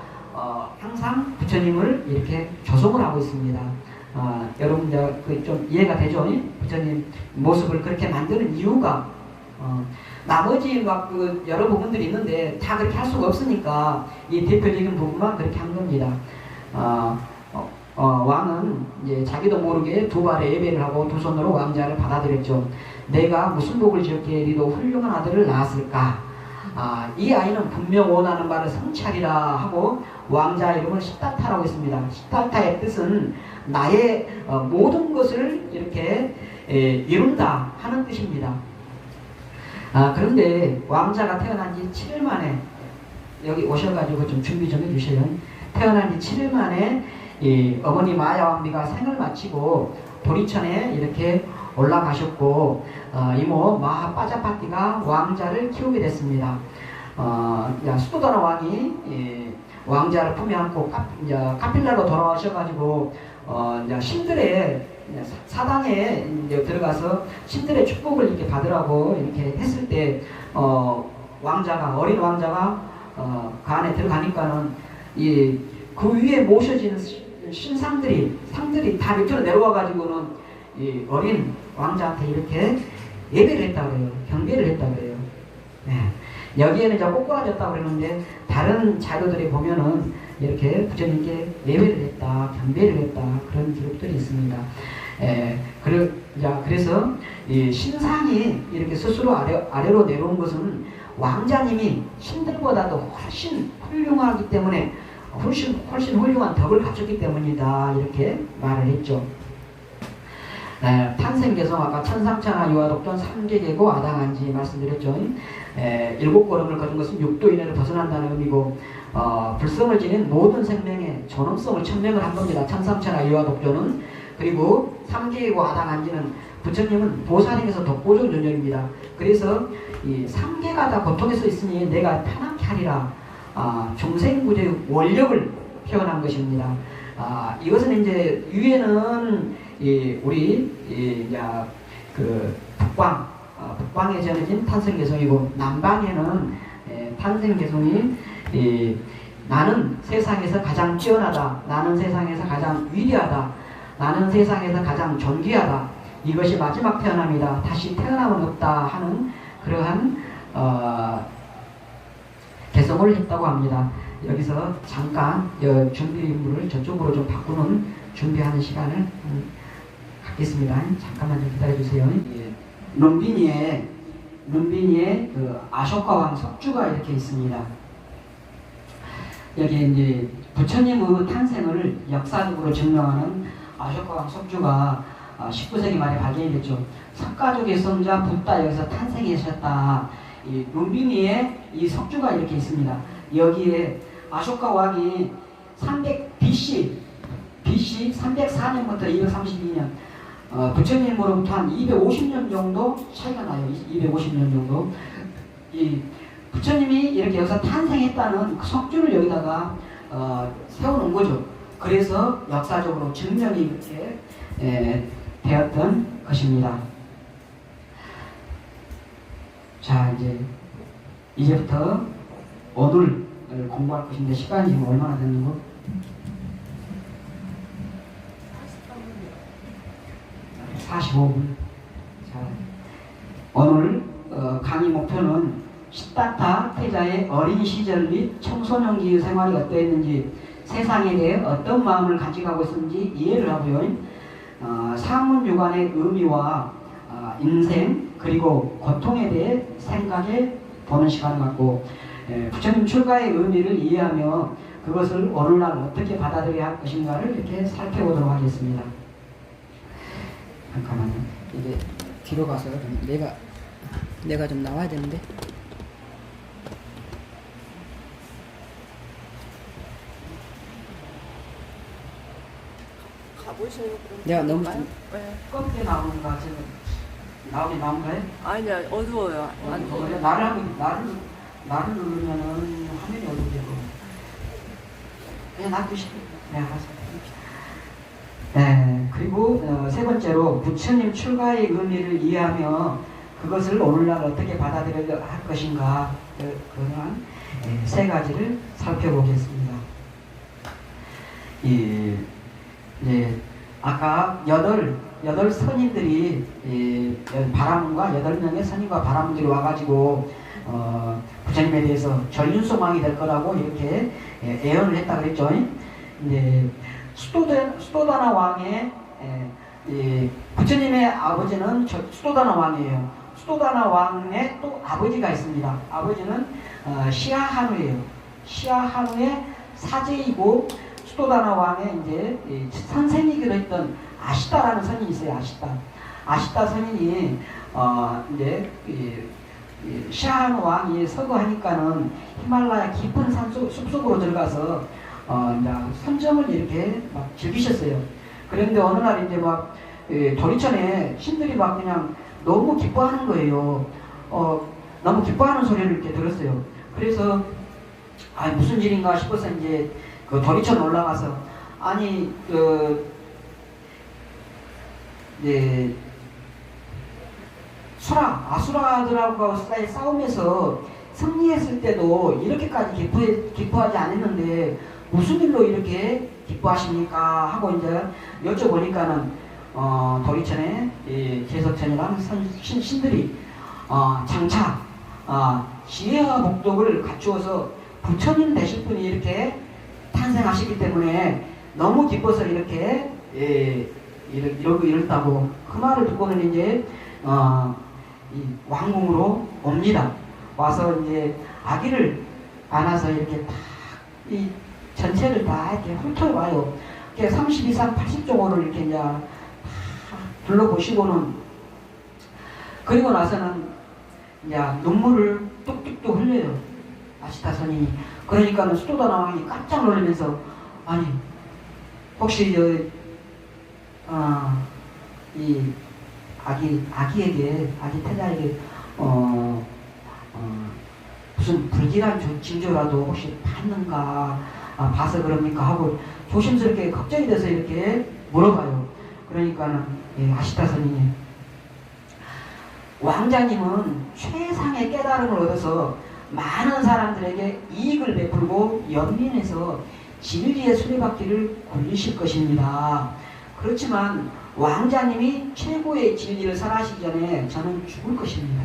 항상 부처님을 이렇게 조성을 하고 있습니다. 여러분 이제 그 좀 이해가 되죠? 부처님 모습을 그렇게 만드는 이유가 나머지 막 그 여러 부분들이 있는데 다 그렇게 할 수가 없으니까 이 대표적인 부분만 그렇게 한 겁니다. 왕은 이제 자기도 모르게 두 발에 예배를 하고 두 손으로 왕자를 받아들였죠. 내가 무슨 복을 지었기에 이리도 훌륭한 아들을 낳았을까? 이 아이는 분명 원하는 바를 성취하리라 하고 왕자 이름을 시타타라고 했습니다. 시타타의 뜻은 나의 모든 것을 이렇게 이룬다 하는 뜻입니다. 그런데 왕자가 태어난 지 7일 만에, 여기 오셔가지고 좀 준비 좀 해주세요. 태어난 지 7일 만에 이 어머니 마야 왕비가 생을 마치고 보리천에 이렇게 올라가셨고, 이모 마하빠자파티가 왕자를 키우게 됐습니다. 수도다나 왕이 왕자를 품에 안고 카필라로 돌아오셔가지고 신들의 사당에 이제 들어가서 신들의 축복을 이렇게 받으라고 이렇게 했을 때 어린 왕자가 그 안에 들어가니까는 그 위에 모셔지는 상들이 다 밑으로 내려와가지고는 이 어린 왕자한테 이렇게 예배를 했다고 해요. 경배를 했다고 해요. 네. 여기에는 이제 꼬꾸라졌다고 그러는데 다른 자료들이 보면은 이렇게 부처님께 예배를 했다, 경배를 했다, 그런 기록들이 있습니다. 그래서 이 신상이 이렇게 스스로 아래로 내려온 것은 왕자님이 신들보다도 훨씬 훌륭하기 때문에 훨씬 훌륭한 덕을 갖췄기 때문이다, 이렇게 말을 했죠. 탄생개성 아까 천상천하 유아독존 삼계계고 아당한지 말씀드렸죠. 7걸음을 걷은 것은 6도 이내를 벗어난다는 의미고 불성을 지닌 모든 생명의 존엄성을 천명을 한 겁니다. 천상천하 유아독존은. 그리고 삼계계고 아당한지는 부처님은 보살행에서 독보적 존재입니다. 그래서 이 삼계가 다 고통에서 있으니 내가 편하게 하리라, 중생구제의 원력을 표현한 것입니다. 이것은 이제 위에는 북방에 전해진 탄생개성이고, 남방에는 탄생개성이 나는 세상에서 가장 뛰어나다, 나는 세상에서 가장 위대하다, 나는 세상에서 가장 존귀하다, 이것이 마지막 태어남이다, 다시 태어남은 없다 하는 그러한 개성을 했다고 합니다. 여기서 잠깐 준비물을 저쪽으로 좀 바꾸는 준비하는 시간을 갖겠습니다. 잠깐만 좀 기다려주세요. 룸비니에 그 아쇼카 왕 석주가 이렇게 있습니다. 여기 이제 부처님의 탄생을 역사적으로 증명하는 아쇼카 왕 석주가 19세기 말에 발견이 됐죠. 석가족의 성자 붓다 여기서 탄생하셨다. 이 룸비니에 이 석주가 이렇게 있습니다. 여기에 아쇼카 왕이 300 BC 304년부터 232년 부처님으로부터 한 250년 정도 차이가 나요. 250년 정도. 이 부처님이 이렇게 여기서 탄생했다는 그 석주를 여기다가 세워놓은 거죠. 그래서 역사적으로 증명이 이렇게 되었던 것입니다. 자, 이제부터 오늘 공부할 것인데 시간이 지금 얼마나 됐는 거? 45분. 자, 오늘 강의 목표는 시타타 태자의 어린 시절 및 청소년기의 생활이 어떠했는지, 세상에 대해 어떤 마음을 가져가고 있었는지 이해를 하고요. 사문유관의 의미와 인생 그리고 고통에 대해 생각해 보는 시간을 갖고 부처님 출가의 의미를 이해하며 그것을 오늘날 어떻게 받아들여야 할 것인가를 이렇게 살펴보도록 하겠습니다. 잠깐만요. 이게 뒤로 가서 좀 내가 좀 나와야 되는데. 가보시는 그런 내가 너무 건가요? 좀 네. 껍게 나오는가 지금 나온가요? 아니요, 어두워요. 안 보여요. 나를 누르면은 화면이 어두워지고 그냥 놔두시고. 네, 알았어요. 네, 그리고 세 번째로 부처님 출가의 의미를 이해하며 그것을 오늘날 어떻게 받아들여야 할 것인가, 그런 세 가지를 살펴보겠습니다. 아까 여덟 선인들이 바라문과 8명의 선인과 바라문들이 와가지고 부처님에 대해서 전륜소망이 될 거라고 이렇게 예언을 했다 그랬죠. 이제 수도다나 왕의 부처님의 아버지는 수도다나 왕이에요. 수도다나 왕의 또 아버지가 있습니다. 아버지는 시아하누예요. 시아하누의 사제이고 수도다나 왕의 이제 선생이기도 했던 아시다라는 선인이 있어요. 아시다 선인이 이제 시아하누 왕이 서거하니까는 히말라야 깊은 숲속으로 들어가서 이제 선정을 이렇게 막 즐기셨어요. 그런데 어느 날 이제 막 도리천에 신들이 막 그냥 너무 기뻐하는 거예요. 너무 기뻐하는 소리를 이렇게 들었어요. 그래서 무슨 일인가 싶어서 이제 그 도리천 올라가서 아니 이제 아수라들하고 싸움에서 승리했을 때도 이렇게까지 기뻐하지 않았는데 무슨 일로 이렇게 기뻐하십니까? 하고 이제 여쭤보니까는 도리천에 제석천이라는 신들이 장차 지혜와 복덕을 갖추어서 부처님 되실 분이 이렇게 탄생하시기 때문에 너무 기뻐서 이렇게 이렇다고 그 말을 듣고는 이제 이 왕궁으로 옵니다. 와서 이제 아기를 안아서 이렇게 다 이 전체를 다 이렇게 훑어봐요. 32상 80종호를 이렇게 이제 다 둘러보시고는 그리고 나서는 이제 눈물을 뚝뚝뚝 흘려요. 아시다 선인이. 그러니까는 수도다나 왕이 깜짝 놀라면서 아니 혹시 이 아기에게 아기 태자에게 무슨 불길한 징조라도 혹시 봤는가 봐서 그럽니까 하고 조심스럽게 걱정이 돼서 이렇게 물어봐요. 그러니까는 아시다 선인이 왕자님은 최상의 깨달음을 얻어서 많은 사람들에게 이익을 베풀고 연민해서 진리의 수레바퀴를 굴리실 것입니다. 그렇지만 왕자님이 최고의 진리를 설하시기 전에 저는 죽을 것입니다.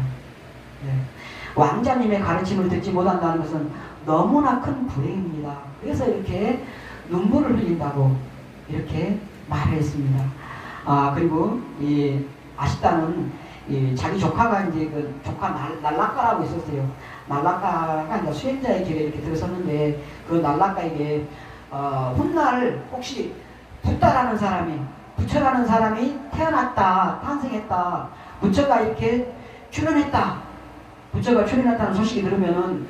왕자님의 가르침을 듣지 못한다는 것은 너무나 큰 불행입니다. 그래서 이렇게 눈물을 흘린다고 이렇게 말을 했습니다. 그리고 이 아시다는 자기 조카가 이제 그 조카 날라카라고 있었어요. 날라카가 이제 수행자의 길에 이렇게 들어섰는데 그 날라카에게 훗날 혹시 부처라는 사람이 태어났다, 탄생했다, 부처가 이렇게 부처가 출현했다는 소식이 들으면은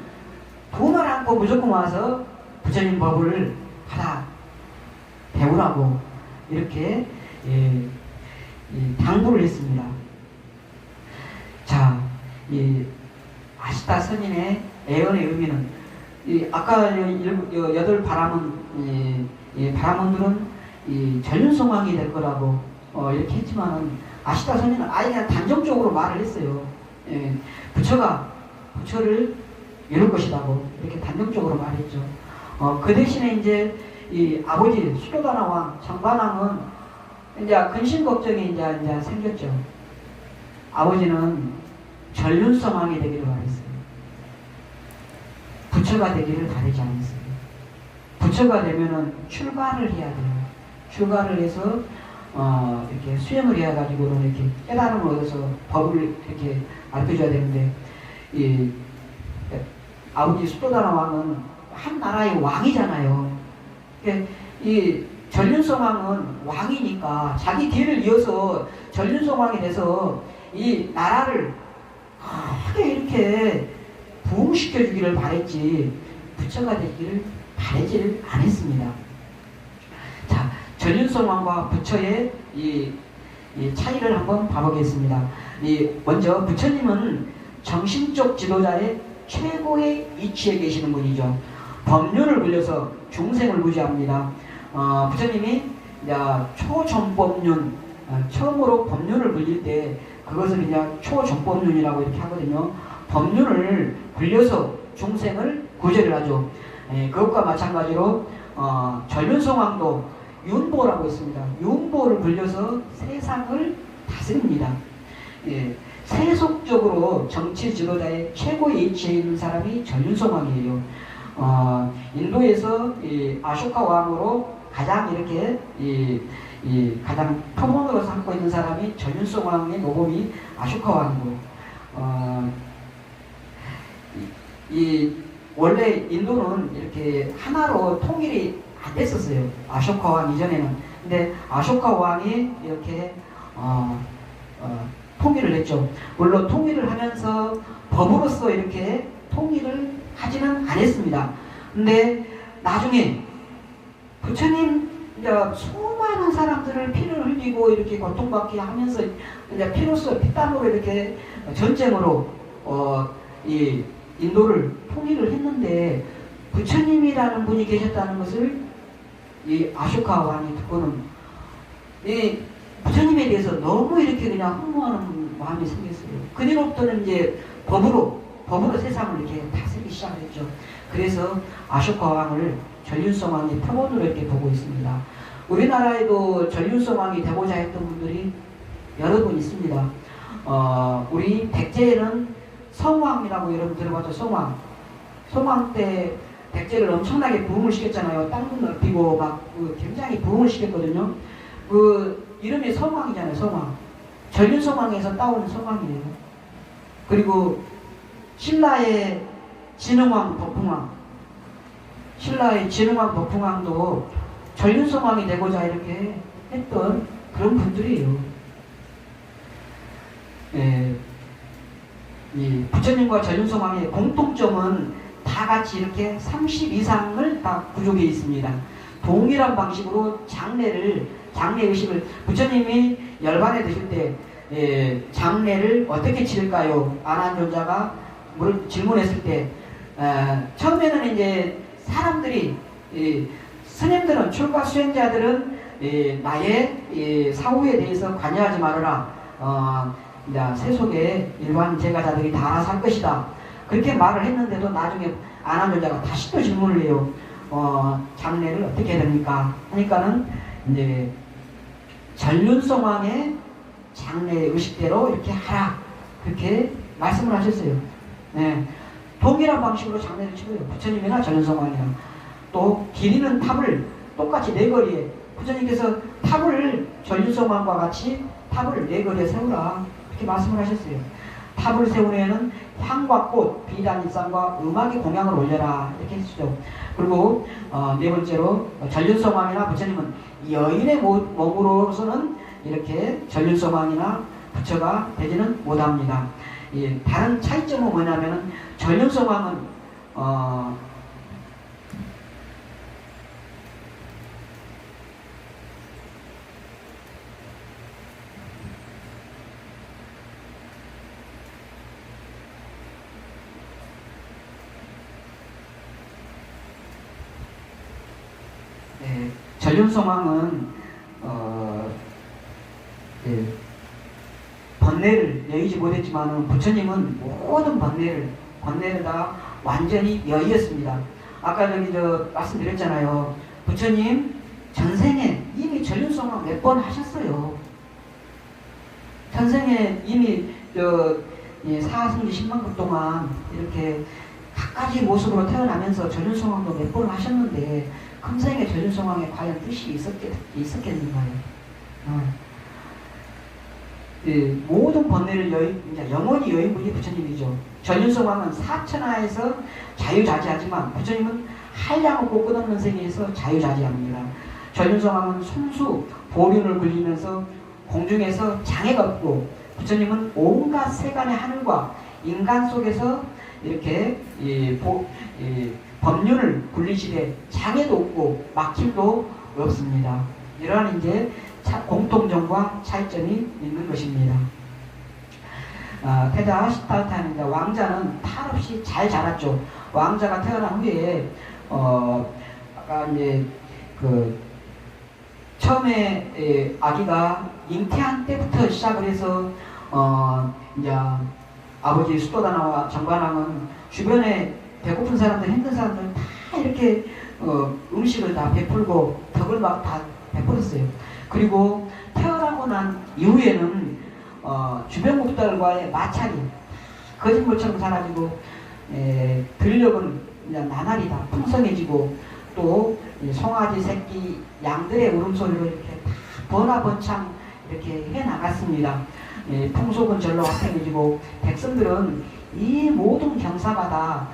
돈을 안고 무조건 와서 부처님 법을 받아 배우라고 이렇게 당부를 했습니다. 자, 이 아시다 선인의 애언의 의미는 아까 8 바라문들은 전륜소망이 될 거라고 이렇게 했지만은 아시다 선인은 아예 그냥 단정적으로 말을 했어요. 부처를 이룰 것이라고 이렇게 단정적으로 말했죠. 그 대신에 이제 이 아버지 수도다나 왕 장반왕은 이제 근심 걱정이 이제 생겼죠. 아버지는 전륜소망이 되기를 바랬어요. 부처가 되기를 바라지 않았어요. 부처가 되면은 출가를 해야 돼요. 출가를 해서 이렇게 수행을 해가지고는 이렇게 깨달음을 얻어서 법을 이렇게 알려줘야 되는데 아버지 수도다나 왕은 한 나라의 왕이잖아요. 이 전륜소망은 왕이니까 자기 뒤를 이어서 전륜소망이 돼서 이 나라를 크게 이렇게 부흥시켜 주기를 바랬지 부처가 되기를 바라지를 않았습니다. 자, 전륜성왕과 부처의 이 차이를 한번 봐보겠습니다. 먼저 부처님은 정신적 지도자의 최고의 위치에 계시는 분이죠. 법륜을 불려서 중생을 구제합니다. 부처님이 초전법륜, 처음으로 법륜을 불릴 때 그것을 그냥 초전법륜이라고 이렇게 하거든요. 법륜을 불려서 중생을 구제를 하죠. 그것과 마찬가지로 전륜성왕도 윤보라고 있습니다. 윤보를 불려서 세상을 다스립니다. 세속적으로 정치 지도자의 최고의 위치에 있는 사람이 전륜성왕이에요. 인도에서 아쇼카 왕으로 가장 이렇게 가장 표본으로 삼고 있는 사람이 전륜성왕의 모범이 아쇼카 왕이고, 원래 인도는 이렇게 하나로 통일이 안 됐었어요. 아쇼카 왕 이전에는. 근데 아쇼카 왕이 이렇게 통일을 했죠. 물론 통일을 하면서 법으로서 이렇게 통일을 하지는 않았습니다. 근데 나중에 부처님 이제 수많은 사람들을 피를 흘리고 이렇게 고통받게 하면서 이제 피로써 피땀으로 이렇게 전쟁으로 이 인도를 통일을 했는데 부처님이라는 분이 계셨다는 것을 이 아쇼카 왕이 듣고는 이 부처님에 대해서 너무 이렇게 그냥 흠모하는 마음이 생겼어요. 그 뒤로부터는 이제 법으로 세상을 이렇게 다스리기 시작했죠. 그래서 아쇼카 왕을 전륜성 왕의 표본으로 이렇게 보고 있습니다. 우리나라에도 전륜성 왕이 되고자 했던 분들이 여러 분 있습니다. 우리 백제에는 성왕이라고 여러분 들어봤죠? 성왕 때 백제를 엄청나게 부흥을 시켰잖아요. 땅도 넓히고 막 굉장히 부흥을 시켰거든요. 그 이름이 성왕이잖아요. 성왕. 전륜성왕에서 따오는 성왕이에요. 그리고 신라의 진흥왕, 법흥왕. 신라의 진흥왕, 법흥왕도 전륜성왕이 되고자 이렇게 했던 그런 분들이에요. 이 부처님과 전륜성왕의 공통점은 다 같이 이렇게 30 이상을 다 구족해 있습니다. 동일한 방식으로 장례 의식을 부처님이 열반에 드실 때 장례를 어떻게 치를까요? 아난존자가 질문했을 때 처음에는 이제 사람들이 스님들은 출가 수행자들은 나의 사후에 대해서 관여하지 말아라. 세속의 일반 제가자들이 다 살 것이다. 그렇게 말을 했는데도 나중에 아난존자가 다시 또 질문을 해요. 장례를 어떻게 해야 됩니까? 하니까는 이제 전륜성왕의 장례 의식대로 이렇게 하라. 그렇게 말씀을 하셨어요. 네. 동일한 방식으로 장례를 치고요. 부처님이나 전륜성왕이나. 또 기리는 탑을 똑같이 네 거리에 부처님께서 탑을 전륜성왕과 같이 탑을 네 거리에 세우라. 이렇게 말씀을 하셨어요. 탑을 세우려면 향과 꽃, 비단일상과 음악의 공양을 올려라. 이렇게 했죠. 그리고 네 번째로 전륜성왕이나 부처님은 여인의 몸으로서는 이렇게 전륜성왕이나 부처가 되지는 못합니다. 다른 차이점은 뭐냐면은 전륜성왕은 전륜성왕은 번뇌를 여의지 못했지만 부처님은 모든 번뇌를 다 완전히 여의었습니다. 아까 말씀드렸잖아요. 부처님 전생에 이미 전륜성왕 몇 번 하셨어요. 전생에 이미 사승지 10만급 동안 이렇게 각가지 모습으로 태어나면서 전륜성왕도 몇 번 하셨는데 금생에 전륜성왕에 과연 뜻이 있었겠는가요? 모든 번뇌를 영원히 여인 분이 부처님이죠. 전륜성왕은 사천하에서 자유자재하지만 부처님은 한량 없고 끝없는 세계에서 자유자재합니다. 전륜성왕은 순수 보륜을 굴리면서 공중에서 장애가 없고 부처님은 온갖 세간의 하늘과 인간 속에서 이렇게 이 법륜을 굴리시되 장애도 없고 막힘도 없습니다. 이러한 이제 공통점과 차이점이 있는 것입니다. 태자 시타르타입니다. 왕자는 탈 없이 잘 자랐죠. 왕자가 태어난 후에 아까 이제 그 처음에 아기가 잉태한 때부터 시작을 해서 이제 아버지 수도다나와 정관왕은 주변에 배고픈 사람들, 힘든 사람들 다 이렇게 음식을 다 베풀고 덕을 막 다 베풀었어요. 그리고 태어나고 난 이후에는 주변국들과의 마찰이 거짓말처럼 사라지고 들녘은 나날이 다 풍성해지고 또 송아지 새끼 양들의 울음소리로 이렇게 다 번화번창 이렇게 해나갔습니다. 풍속은 절로 화평해지고 백성들은 이 모든 경사가 다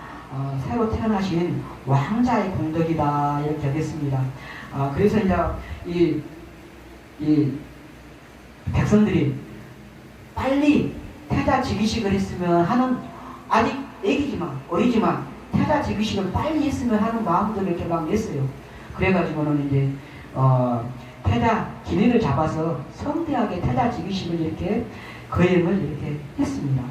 새로 태어나신 왕자의 공덕이다 이렇게 여겼습니다. 그래서 이제 이 백성들이 빨리 태자 즉위식을 했으면 하는, 아직 애기지만 어리지만 태자 즉위식을 빨리 했으면 하는 마음들을 이렇게 막 냈어요. 그래가지고는 이제 태자 기리를 잡아서 성대하게 태자 즉위식을 이렇게 거행을 이렇게 했습니다.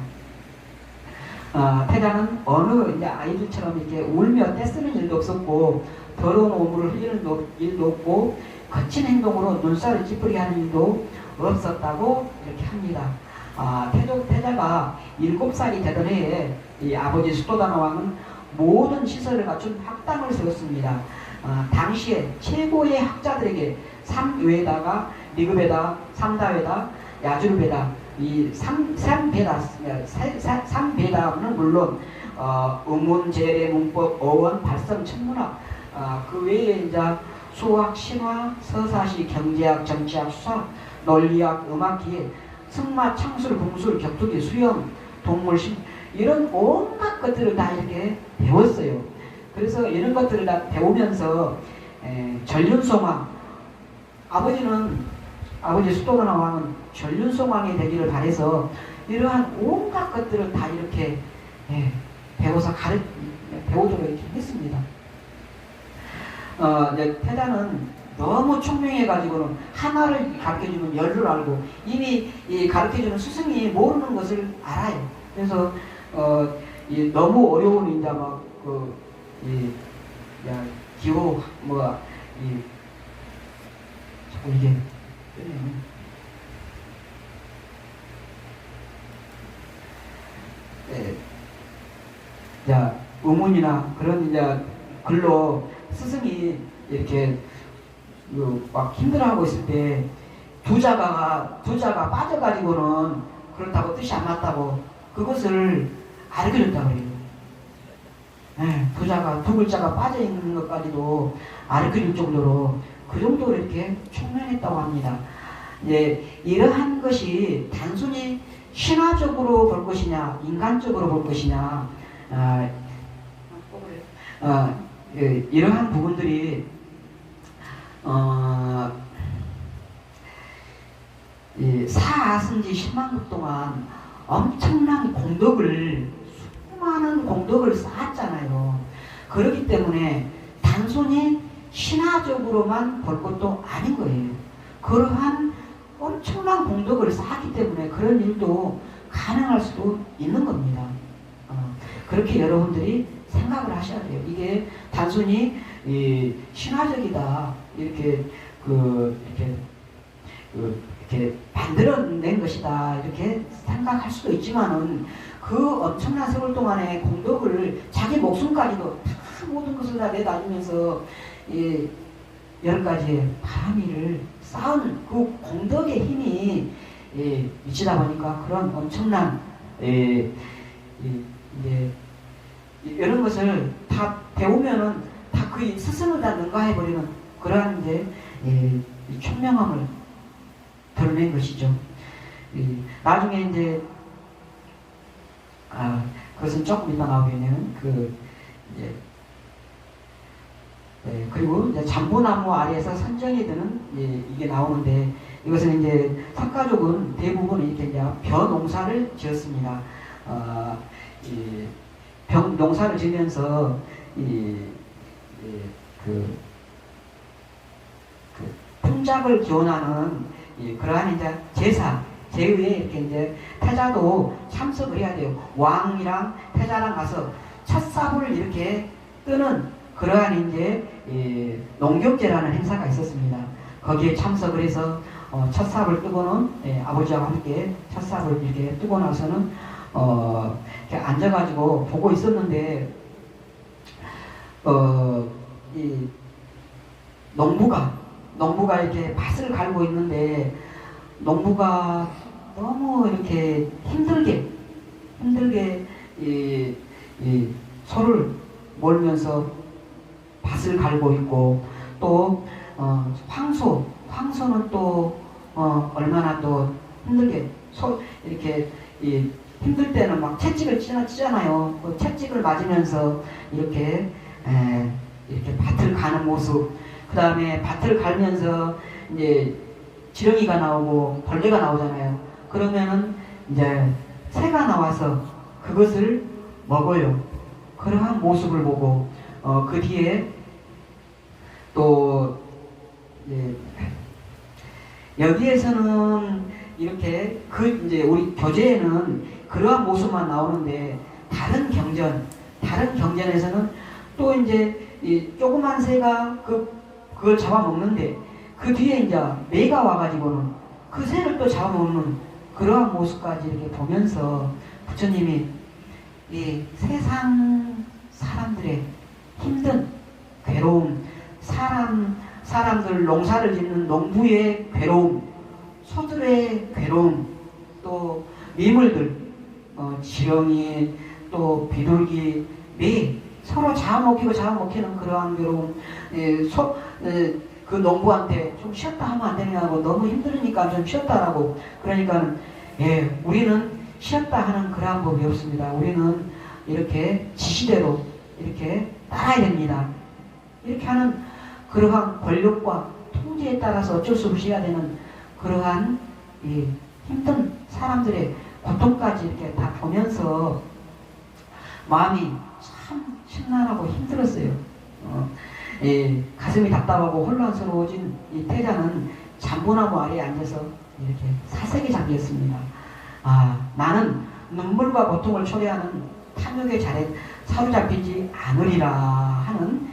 태자는 어느 이제 아이들처럼 이렇게 울며 떼쓰는 일도 없었고 더러운 오물을 흘리는 일도 없고 거친 행동으로 눈살을 찌푸리게 하는 일도 없었다고 이렇게 합니다. 태자가 7살이 되던 해에 이 아버지 수도다나 왕은 모든 시설을 갖춘 학당을 세웠습니다. 당시에 최고의 학자들에게 삼외다가 리그베다, 삼다외다, 야주르베다, 이 삼베다는 물론 의문, 재래, 문법, 어원, 발성, 천문학, 그 외에 이제 수학, 신화, 서사시, 경제학, 정치학, 수학, 논리학, 음악, 기획, 승마, 창술, 궁술, 격투기, 수영, 동물, 이런 온갖 것들을 다 이렇게 배웠어요. 그래서 이런 것들을 다 배우면서 전륜송왕, 아버지 수도다나 왕은 전륜송왕이 되기를 바래서 이러한 온갖 것들을 다 이렇게 배워서 배우도록 이렇게 했습니다. 태자는 너무 총명해가지고는 하나를 가르쳐주면 열을 알고 이미 이 가르쳐주는 스승이 모르는 것을 알아요. 그래서 너무 어려운 이제 막 기호 자꾸 이게 의문이나 그런 이제 글로 스승이 이렇게 막 힘들어하고 있을 때 두자가 빠져가지고는 그렇다고 뜻이 안 맞다고 그것을 알려줬다고 그래요. 두자가 두 글자가 빠져 있는 것까지도 알려줄 정도로 그 정도로 이렇게 총명했다고 합니다. 이러한 것이 단순히 신화적으로 볼 것이냐 인간적으로 볼 것이냐 이러한 부분들이 사아승지 10만급 동안 엄청난 수많은 공덕을 쌓았잖아요. 그렇기 때문에 단순히 신화적으로만 볼 것도 아닌 거예요. 그러한 엄청난 공덕을 쌓았기 때문에 그런 일도 가능할 수도 있는 겁니다. 그렇게 여러분들이 생각을 하셔야 돼요. 이게 단순히 신화적이다 이렇게 만들어낸 것이다 이렇게 생각할 수도 있지만은 그 엄청난 세월 동안의 공덕을 자기 목숨까지도 다 모든 것을 다 내다주면서 여러 가지의 바람이를 쌓은 그 공덕의 힘이 미치다 보니까 그런 엄청난 이런 것을 다 배우면은 다 그 스승을 다 능가해버리는 그러한 총명함을 드러낸 것이죠. 나중에 이제 그것은 조금 이따 나오겠네요. 그리고 이제 잠부나무 아래에서 선정이 드는 이게 나오는데 이것은 이제 석가족은 대부분 이렇게 이제 벼농사를 지었습니다. 농사를 지면서 그 풍작을 기원하는 그러한 이제 제의에 이렇게 이제 태자도 참석을 해야 돼요. 왕이랑 태자랑 가서 첫삽을 이렇게 뜨는 그러한 이제 농경제라는 행사가 있었습니다. 거기에 참석을 해서 첫삽을 뜨고는 아버지와 함께 첫삽을 이렇게 뜨고 나서는 이렇게 앉아가지고 보고 있었는데 이 농부가 이렇게 밭을 갈고 있는데 농부가 너무 이렇게 힘들게 이 소를 몰면서 밭을 갈고 있고 또 황소는 또 얼마나 또 힘들게 이렇게 힘들 때는 막 채찍을 치잖아요. 그 채찍을 맞으면서 이렇게 밭을 가는 모습. 그 다음에 밭을 갈면서 이제 지렁이가 나오고 벌레가 나오잖아요. 그러면은 이제 새가 나와서 그것을 먹어요. 그러한 모습을 보고 그 뒤에 또 여기에서는 이렇게 이제 우리 교재에는 그러한 모습만 나오는데 다른 경전에서는 또 이제 이 조그만 새가 그걸 잡아먹는데 그 뒤에 이제 매가 와가지고는 그 새를 또 잡아먹는 그러한 모습까지 이렇게 보면서 부처님이 이 세상 사람들의 힘든 괴로움, 사람들 농사를 짓는 농부의 괴로움, 소들의 괴로움, 또 미물들, 지렁이, 또 비둘기, 매 서로 잡아먹히는 그러한 괴로움, 그 농부한테 좀 쉬었다 하면 안 되냐고 너무 힘들으니까 좀 쉬었다라고. 그러니까 우리는 쉬었다 하는 그러한 법이 없습니다. 우리는 이렇게 지시대로 이렇게 따라야 됩니다. 이렇게 하는 그러한 권력과 통제에 따라서 어쩔 수 없이 해야 되는 그러한 이 힘든 사람들의 고통까지 이렇게 다 보면서 마음이 참 심란하고 힘들었어요. 가슴이 답답하고 혼란스러워진 이 태자는 잠보나무 아래에 앉아서 이렇게 사색에 잠겼습니다. 나는 눈물과 고통을 초래하는 탐욕의 자리에 사로잡히지 않으리라 하는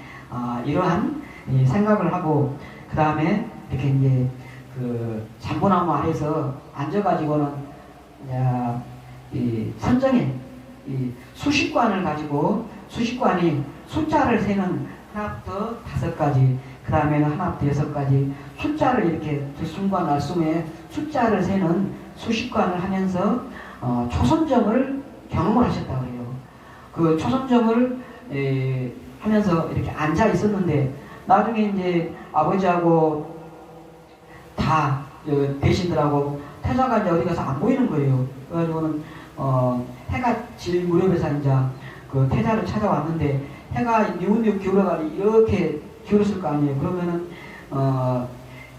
이러한 생각을 하고 그 다음에 이렇게 이제 그 잠보나무 아래에서 앉아가지고는 이 선정에 이 수식관을 가지고 수식관이 숫자를 세는 하나부터 5가지, 그 다음에는 하나부터 6가지 숫자를 이렇게 들숨과 날숨에 숫자를 세는 수식관을 하면서 초선정을 경험을 하셨다고 해요. 그 초선정을 하면서 이렇게 앉아 있었는데 나중에 이제 아버지하고 다 대신들하고 태자가 이제 어디 가서 안 보이는 거예요. 그래가지고는 해가 질 무렵에서 이제 그 태자를 찾아왔는데 해가 니운니운 기울어가지고 이렇게 기울었을 거 아니에요. 그러면은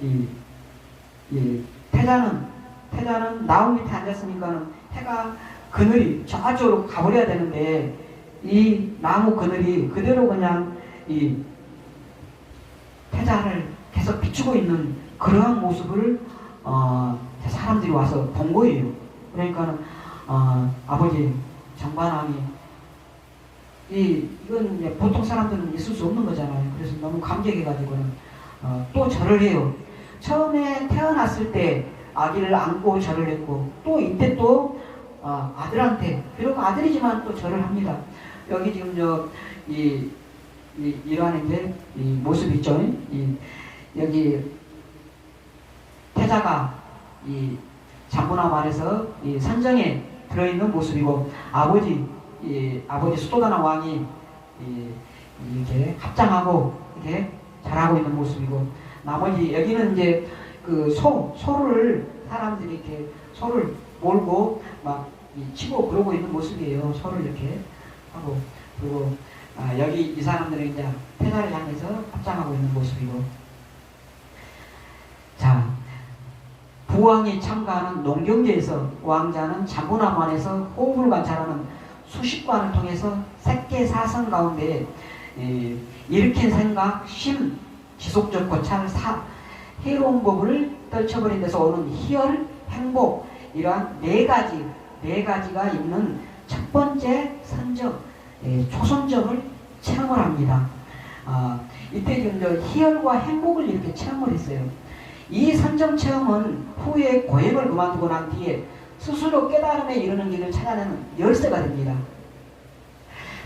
이 태자는 나무 밑에 앉았으니까는 해가 그늘이 저쪽으로 가버려야 되는데 이 나무 그늘이 그대로 그냥 이 태자를 계속 비추고 있는 그러한 모습을 사람들이 와서 본 거예요. 그러니까는 아버지 정반왕이 이건 이제 보통 사람들은 있을 수 없는 거잖아요. 그래서 너무 감격해가지고는 또 절을 해요. 처음에 태어났을 때 아기를 안고 절을 했고 또 이때 또 아들한테 비록 아들이지만 또 절을 합니다. 여기 지금 이러한 이제 이 모습 있죠. 여기 태자가 이 잠보나무 안에서 이 선정에 들어있는 모습이고 아버지 수도다나 왕이 이렇게 합장하고 이렇게 잘하고 있는 모습이고 나머지 여기는 이제 그 소를 사람들이 이렇게 소를 몰고 막 치고 그러고 있는 모습이에요. 소를 이렇게 하고 그리고 여기 이 사람들은 이제 태자를 향해서 합장하고 있는 모습이고 자 부왕이 참가하는 농경제에서 왕자는 자부나무 안에서 호흡을 관찰하는 수십관을 통해서 색계사성 가운데 일으킨 생각, 심, 지속적 고찰, 사, 해로운 법을 떨쳐버린 데서 오는 희열, 행복, 이러한 네 가지가 있는 첫 번째 선정, 초선정을 체험을 합니다. 이때 지금 희열과 행복을 이렇게 체험을 했어요. 이 선정 체험은 후에 고행을 그만두고 난 뒤에 스스로 깨달음에 이르는 길을 찾아내는 열쇠가 됩니다.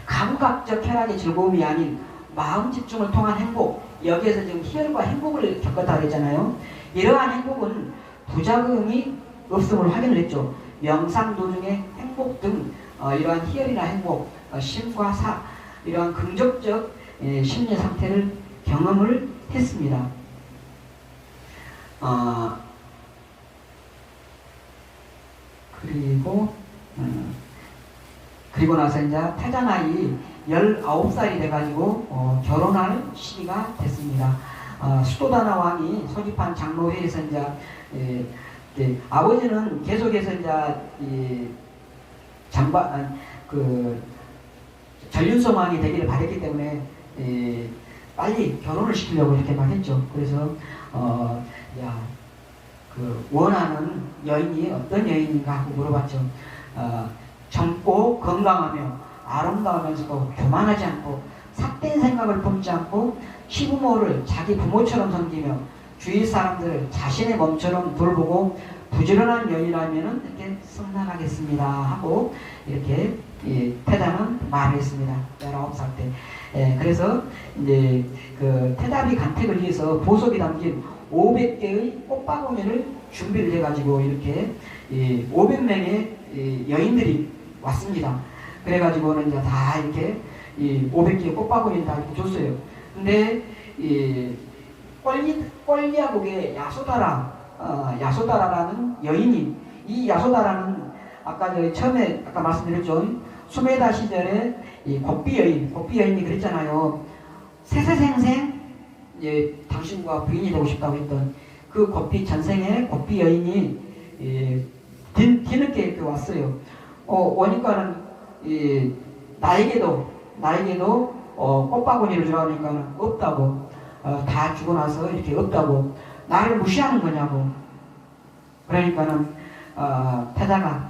감각적 쾌락의 즐거움이 아닌 마음 집중을 통한 행복, 여기에서 지금 희열과 행복을 겪었다 그랬잖아요. 이러한 행복은 부작용이 없음을 확인을 했죠. 명상 도중에 행복 등 이러한 희열이나 행복, 심과 사, 이러한 긍정적 심리 상태를 경험을 했습니다. 그리고 나서 이제 태자 나이 19살이 돼가지고 결혼할 시기가 됐습니다. 수도다나 왕이 소집한 장로회에서 이제 아버지는 계속해서 이제 전륜성 왕이 되기를 바랬기 때문에 빨리 결혼을 시키려고 이렇게 막 했죠. 그래서 원하는 여인이 어떤 여인인가 하고 물어봤죠. 젊고 건강하며 아름다우면서도 교만하지 않고 삭된 생각을 품지 않고 시부모를 자기 부모처럼 섬기며 주위 사람들을 자신의 몸처럼 돌보고 부지런한 여인이라면 이렇게 승낙하겠습니다 하고 이렇게 태답은 말을 했습니다. 19살 때. 그래서 이제 그 태답이 간택을 위해서 보석이 담긴 500개의 꽃바구니를 준비를 해가지고 이렇게 500명의 여인들이 왔습니다. 그래가지고는 이제 다 이렇게 500개의 꽃바구니를 다 이렇게 줬어요. 근데 꼴리아국의 야소다라는 여인이, 이 야소다라는 처음에 말씀드렸죠. 수메다 시절에 곡비 여인이 그랬잖아요. 세세생생 당신과 부인이 되고 싶다고 했던 그 곡비 전생의 곡비 여인이 뒤늦게 이렇게 왔어요. 오니까는 나에게도 꽃바구니를 주라고 하니까 없다고, 다 주고 나서 이렇게 없다고, 나를 무시하는 거냐고. 그러니까는 태자가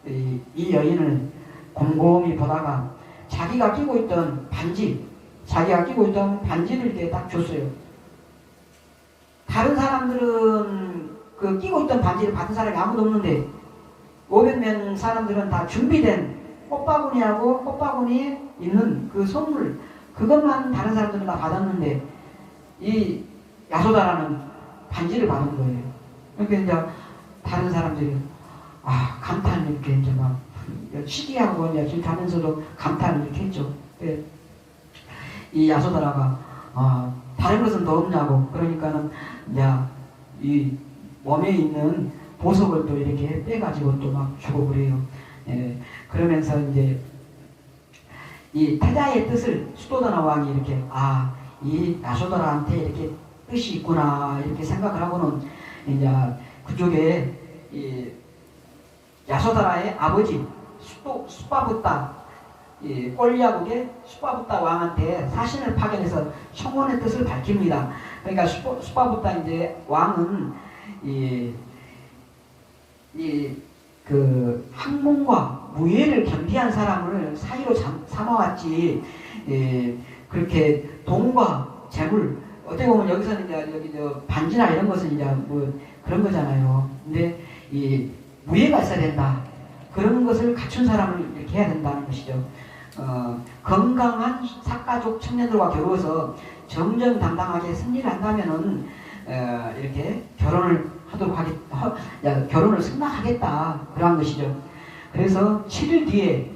이 여인을 곰곰이 보다가 자기가 끼고 있던 반지를 이렇게 딱 줬어요. 다른 사람들은 그 끼고 있던 반지를 받은 사람이 아무도 없는데 500명 사람들은 다 준비된 꽃바구니하고 꽃바구니에 있는 그 선물, 그것만 다른 사람들은 다 받았는데 이 야소다라는 반지를 받은 거예요. 그러니까 이제 다른 사람들이 감탄을 이렇게 이제 막 시기하고 이제 질타하면서도 감탄을 이렇게 했죠. 이 야소다라가 다른 것은 더 없냐고. 그러니까는 이제 이 몸에 있는 보석을 또 이렇게 빼가지고 또 막 주고 그래요. 그러면서 이제 이 태자의 뜻을 수도다나 왕이 이렇게 이 야소다라한테 이렇게 뜻이 있구나 이렇게 생각을 하고는 이제 그쪽에 이 야소다라의 아버지 수바부타 꼴리아국의 수바부타 왕한테 사신을 파견해서 청혼의 뜻을 밝힙니다. 그러니까 수바부타 이제 왕은 그 학문과 무예를 겸비한 사람을 사이로 삼아왔지, 그렇게 돈과 재물, 어떻게 보면 여기서는 이제 여기 반지나 이런 것은 이제 뭐 그런 거잖아요. 근데 이 무예가 있어야 된다. 그런 것을 갖춘 사람을 이렇게 해야 된다는 것이죠. 건강한 사가족 청년들과 겨루어서 정정당당하게 승리를 한다면은 이렇게 결혼을 결혼을 승낙하겠다 그러한 것이죠. 그래서 7일 뒤에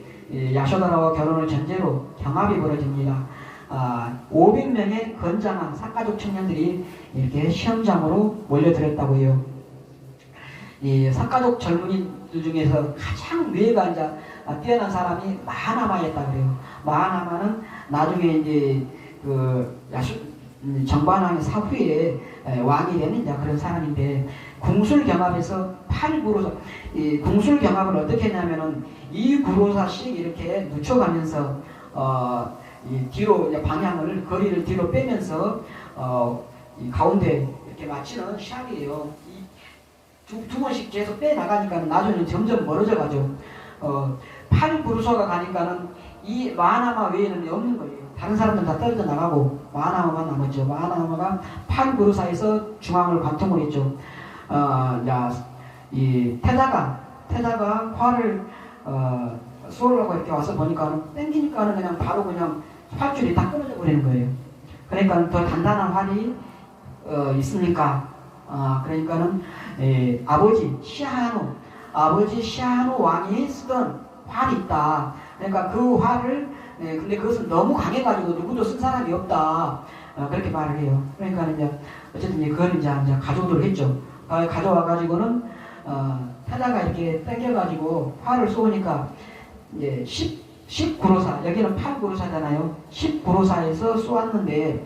야소다라와 결혼을 전제로 경합이 벌어집니다. 500명의 건장한 사가족 청년들이 이렇게 시험장으로 몰려들었다고 해요. 이 사가족 젊은이들 중에서 가장 뇌가 뛰어난 사람이 마하나마였다 그래요. 마하나마는 나중에 이제 그 정반왕의 사후에 왕이 되는 그런 사람인데, 궁술경합에서 8구로사, 이 궁술경합을 어떻게 했냐면은 2구로사씩 이렇게 늦춰가면서 이 뒤로 이제 방향을 거리를 뒤로 빼면서 이 가운데 이렇게 맞추는 샷이에요. 두 번씩 계속 빼 나가니까는 나중에 점점 멀어져 가죠. 8구로사가 가니까는 이 마하나마 외에는 없는 거예요. 다른 사람들은 다 떨어져 나가고 마하나마만 남았죠. 마하나마가 8구로사에서 중앙을 관통을 했죠. 이 태자가 활을 쏘려고 이렇게 와서 보니까 땡기니까는 그냥 바로 그냥 활줄이 다 끊어져 버리는 거예요. 그러니까 더 단단한 활이 있으니까 그러니까는 아버지 시하누 왕이 쓰던 활이 있다. 그러니까 그 활을 근데 그것은 너무 강해가지고 누구도 쓴 사람이 없다. 그렇게 말을 해요. 그러니까 이제 어쨌든 그걸 이제 가져오도록 했죠. 가져와가지고는 태자가 이렇게 당겨가지고 활을 쏘니까 이제 10구로사, 여기는 8구로사잖아요. 10구로사에서 쏘았는데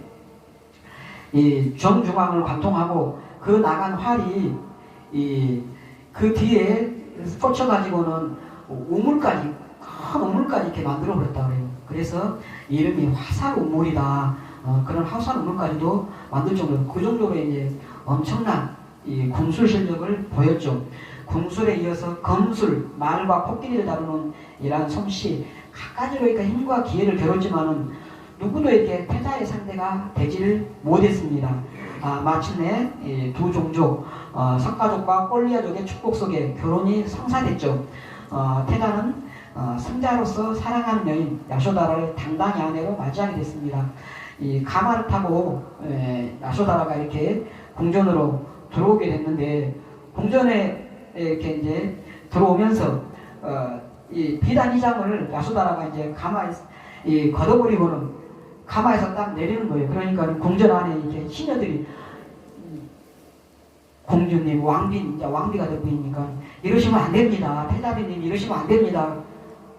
이 정중앙을 관통하고 그 나간 활이 그 뒤에 꽂혀가지고는 우물까지, 큰 우물까지 이렇게 만들어 버렸다 그래요. 그래서 이름이 화살우물이다. 그런 화살우물까지도 만들 정도로, 그 정도로 이제 엄청난 이 궁술 실력을 보였죠. 궁술에 이어서 검술, 말과 코끼리를 다루는 이러한 솜씨, 갖가지로 그러니까 힘과 기회를 겨뤘지만은 누구도 이렇게 태자의 상대가 되질 못했습니다. 마침내 두 종족, 석가족과 꼴리아족의 축복 속에 결혼이 성사됐죠. 태자는 승자로서 사랑하는 여인 야쇼다라를 당당히 아내로 맞이하게 됐습니다. 이 가마를 타고 야쇼다라가 이렇게 궁전으로 들어오게 됐는데, 궁전에 이렇게 이제 들어오면서 이 비단 이장을 야쇼다라가 이제 가마에 걷어버리고는 가마에서 딱 내리는 거예요. 그러니까 궁전 안에 이렇게 시녀들이 공주님, 왕비, 이제 왕비가 되고 있으니까 이러시면 안 됩니다. 태자비님 이러시면 안 됩니다.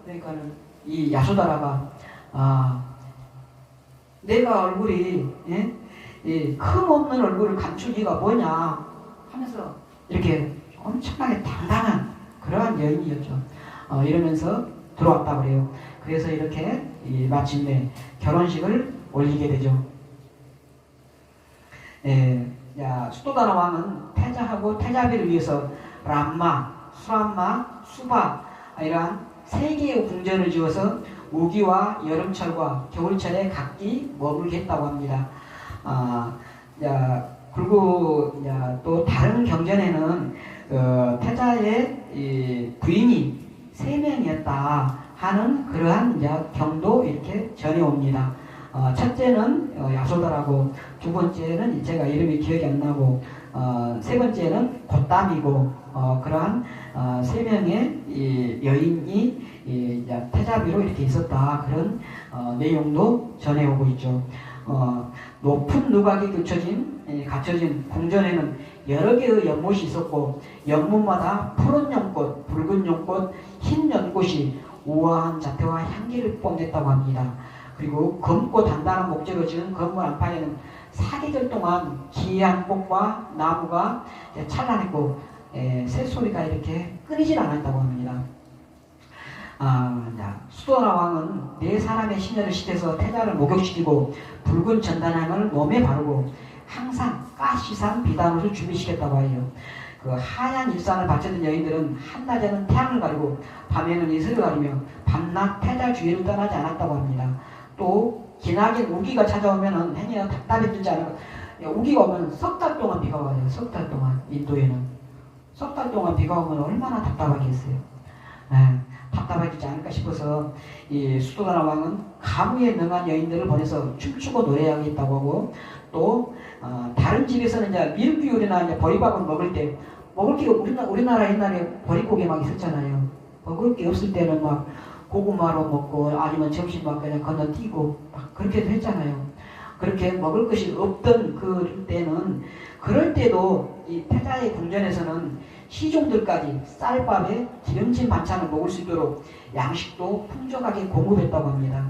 그러니까는 이 야쇼다라가 내가 얼굴이 흠없는 얼굴을 감출 이유가 뭐냐 하면서 이렇게 엄청나게 당당한 그러한 여인이었죠. 이러면서 들어왔다 그래요. 그래서 이렇게 마침내 결혼식을 올리게 되죠. 수도다나 왕은 태자하고 태자비를 위해서 람마, 수람마, 수바 이러한 세 개의 궁전을 지어서 우기와 여름철과 겨울철에 각기 머물게 했다고 합니다. 그리고 또 다른 경전에는 태자의 부인이 3명이었다 하는 그러한 경도 이렇게 전해옵니다. 첫째는 야소다라고, 두 번째는 제가 이름이 기억이 안 나고, 세 번째는 곧담이고, 그러한 3명의 여인이 태자비로 이렇게 있었다. 그런 내용도 전해오고 있죠. 높은 누각이 갖춰진 궁전에는 여러 개의 연못이 있었고, 연못마다 푸른 연꽃, 붉은 연꽃, 흰 연꽃이 우아한 자태와 향기를 뽐냈다고 합니다. 그리고 검고 단단한 목재로 지은 건물 안팎에는 사계절 동안 기이한 꽃과 나무가 찬란했고 새소리가 이렇게 끊이질 않았다고 합니다. 수도나 왕은 4사람의 시녀를 시켜서 태자를 목욕시키고 붉은 전단향을 몸에 바르고 항상 가시산 비단옷을 준비시켰다고 해요. 그 하얀 일상을 바쳤던 여인들은 한낮에는 태양을 가리고 밤에는 이슬을 가리며 밤낮 태자 주위를 떠나지 않았다고 합니다. 또 기나긴 우기가 찾아오면은 행여나 답답해지지 않을까. 우기가 오면 석 달 동안 비가 와요. 석 달 동안. 인도에는 석 달 동안 비가 오면 얼마나 답답하겠어요. 답답해지지 않을까 싶어서 이 수도다나 왕은 가무에 능한 여인들을 보내서 춤추고 노래하겠다고 하고, 또 다른 집에서는 이제 밀기 요리나 이제 보리밥을 먹을 때, 먹을 게 우리나라 옛날에 보릿고개 막 있었잖아요. 먹을 게 없을 때는 막 고구마로 먹고 아니면 점심 막 그냥 건너뛰고 막 그렇게도 했잖아요. 그렇게 먹을 것이 없던 그 때는, 그럴 때도 이 태자의 궁전에서는 시종들까지 쌀밥에 기름진 반찬을 먹을 수 있도록 양식도 풍족하게 공급했다고 합니다.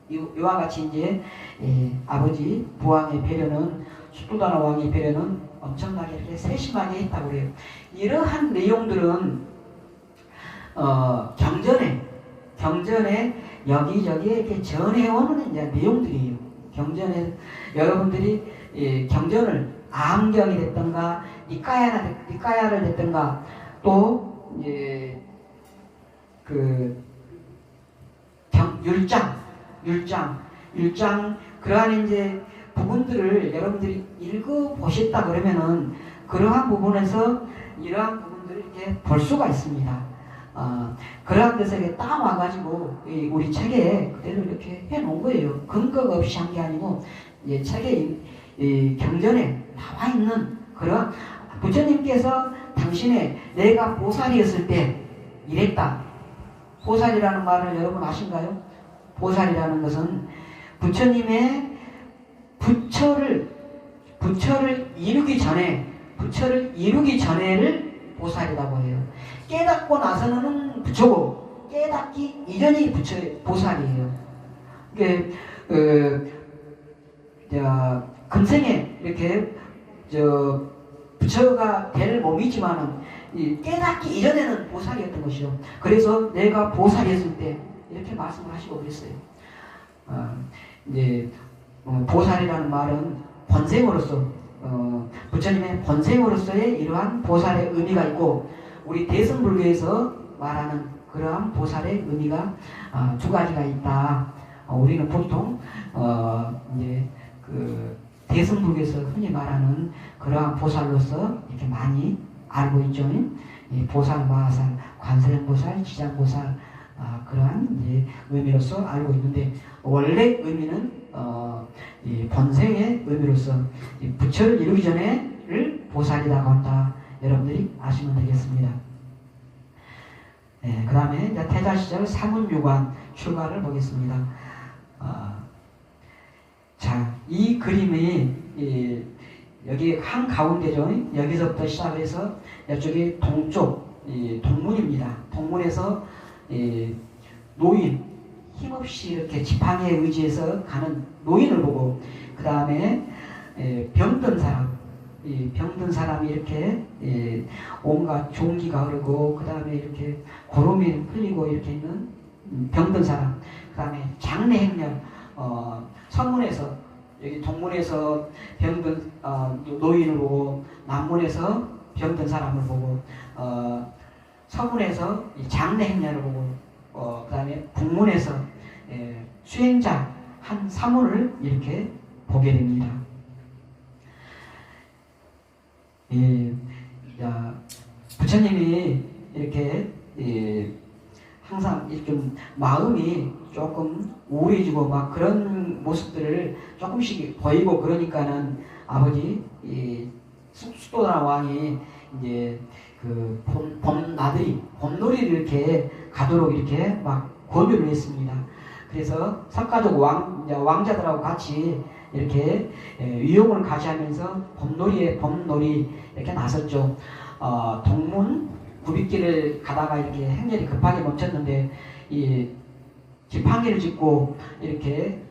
이와 같이 이제 아버지 부왕의 배려는, 수도다나 왕의 배려는 엄청나게 이렇게 세심하게 했다고 그래요. 이러한 내용들은 경전에 여기저기에 이렇게 전해오는 이제 내용들이에요. 경전에 여러분들이 경전을 암경이 됐던가 니까야를 됐던가 또 그 율장 그러한 이제 부분들을 여러분들이 읽어 보셨다 그러면은 그러한 부분에서 이러한 부분들을 이렇게 볼 수가 있습니다. 그러한 데서 이렇게 따와가지고 우리 책에 그대로 이렇게 해놓은 거예요. 근거가 없이 한 게 아니고 책에 경전에 나와 있는 그런 부처님께서 당신의 내가 보살이었을 때 이랬다. 보살이라는 말을 여러분 아신가요? 보살이라는 것은 부처님의 부처를 이루기 전에를 보살이라고 해요. 깨닫고 나서는 부처고 깨닫기 이전이 보살이에요. 이게 금생에 이렇게 부처가 될 몸이지만은 깨닫기 이전에는 보살이었던 것이죠. 그래서 내가 보살이었을 때 이렇게 말씀을 하시고 그랬어요. 보살이라는 말은 번생으로서 부처님의 번생으로서의 이러한 보살의 의미가 있고 우리 대승불교에서 말하는 그러한 보살의 의미가 두 가지가 있다. 우리는 보통 그 대승불교에서 흔히 말하는 그러한 보살로서 이렇게 많이 알고 있죠. 보살, 마살, 관세음보살, 지장보살 그러한 이제 의미로서 알고 있는데 원래 의미는 이 번생의 의미로서 부처를 이루기 전에를 보살이라고 한다. 여러분들이 아시면 되겠습니다. 그 다음에 이제 태자시절 사문유관 출가를 보겠습니다. 자, 이 그림이 여기 한 가운데죠. 여기서부터 시작을 해서 이쪽이 동쪽 동문입니다. 동문에서 노인 힘없이 이렇게 지팡이에 의지해서 가는 노인을 보고 그 다음에 병든 사람이 이렇게 온갖 종기가 흐르고 그 다음에 이렇게 고름이 흘리고 이렇게 있는 병든 사람 그 다음에 장례 행렬 서문에서 여기 동문에서 병든 노인을 보고 남문에서 병든 사람을 보고 서문에서 장례 행렬을 보고 그 다음에 북문에서 수행자 한 사문을 이렇게 보게 됩니다. 부처님이 이렇게 항상 이렇게 마음이 조금 우울해지고 막 그런 모습들을 조금씩 보이고 그러니까는 아버지 수도나 왕이 이제 그 봄놀이를 이렇게 가도록 이렇게 막 권유를 했습니다. 그래서 석가족 왕자들하고 같이 이렇게 위용을 가시하면서 봄놀이 이렇게 나섰죠. 동문 구빗길을 가다가 이렇게 행렬이 급하게 멈췄는데 이 지팡이를 짚고 이렇게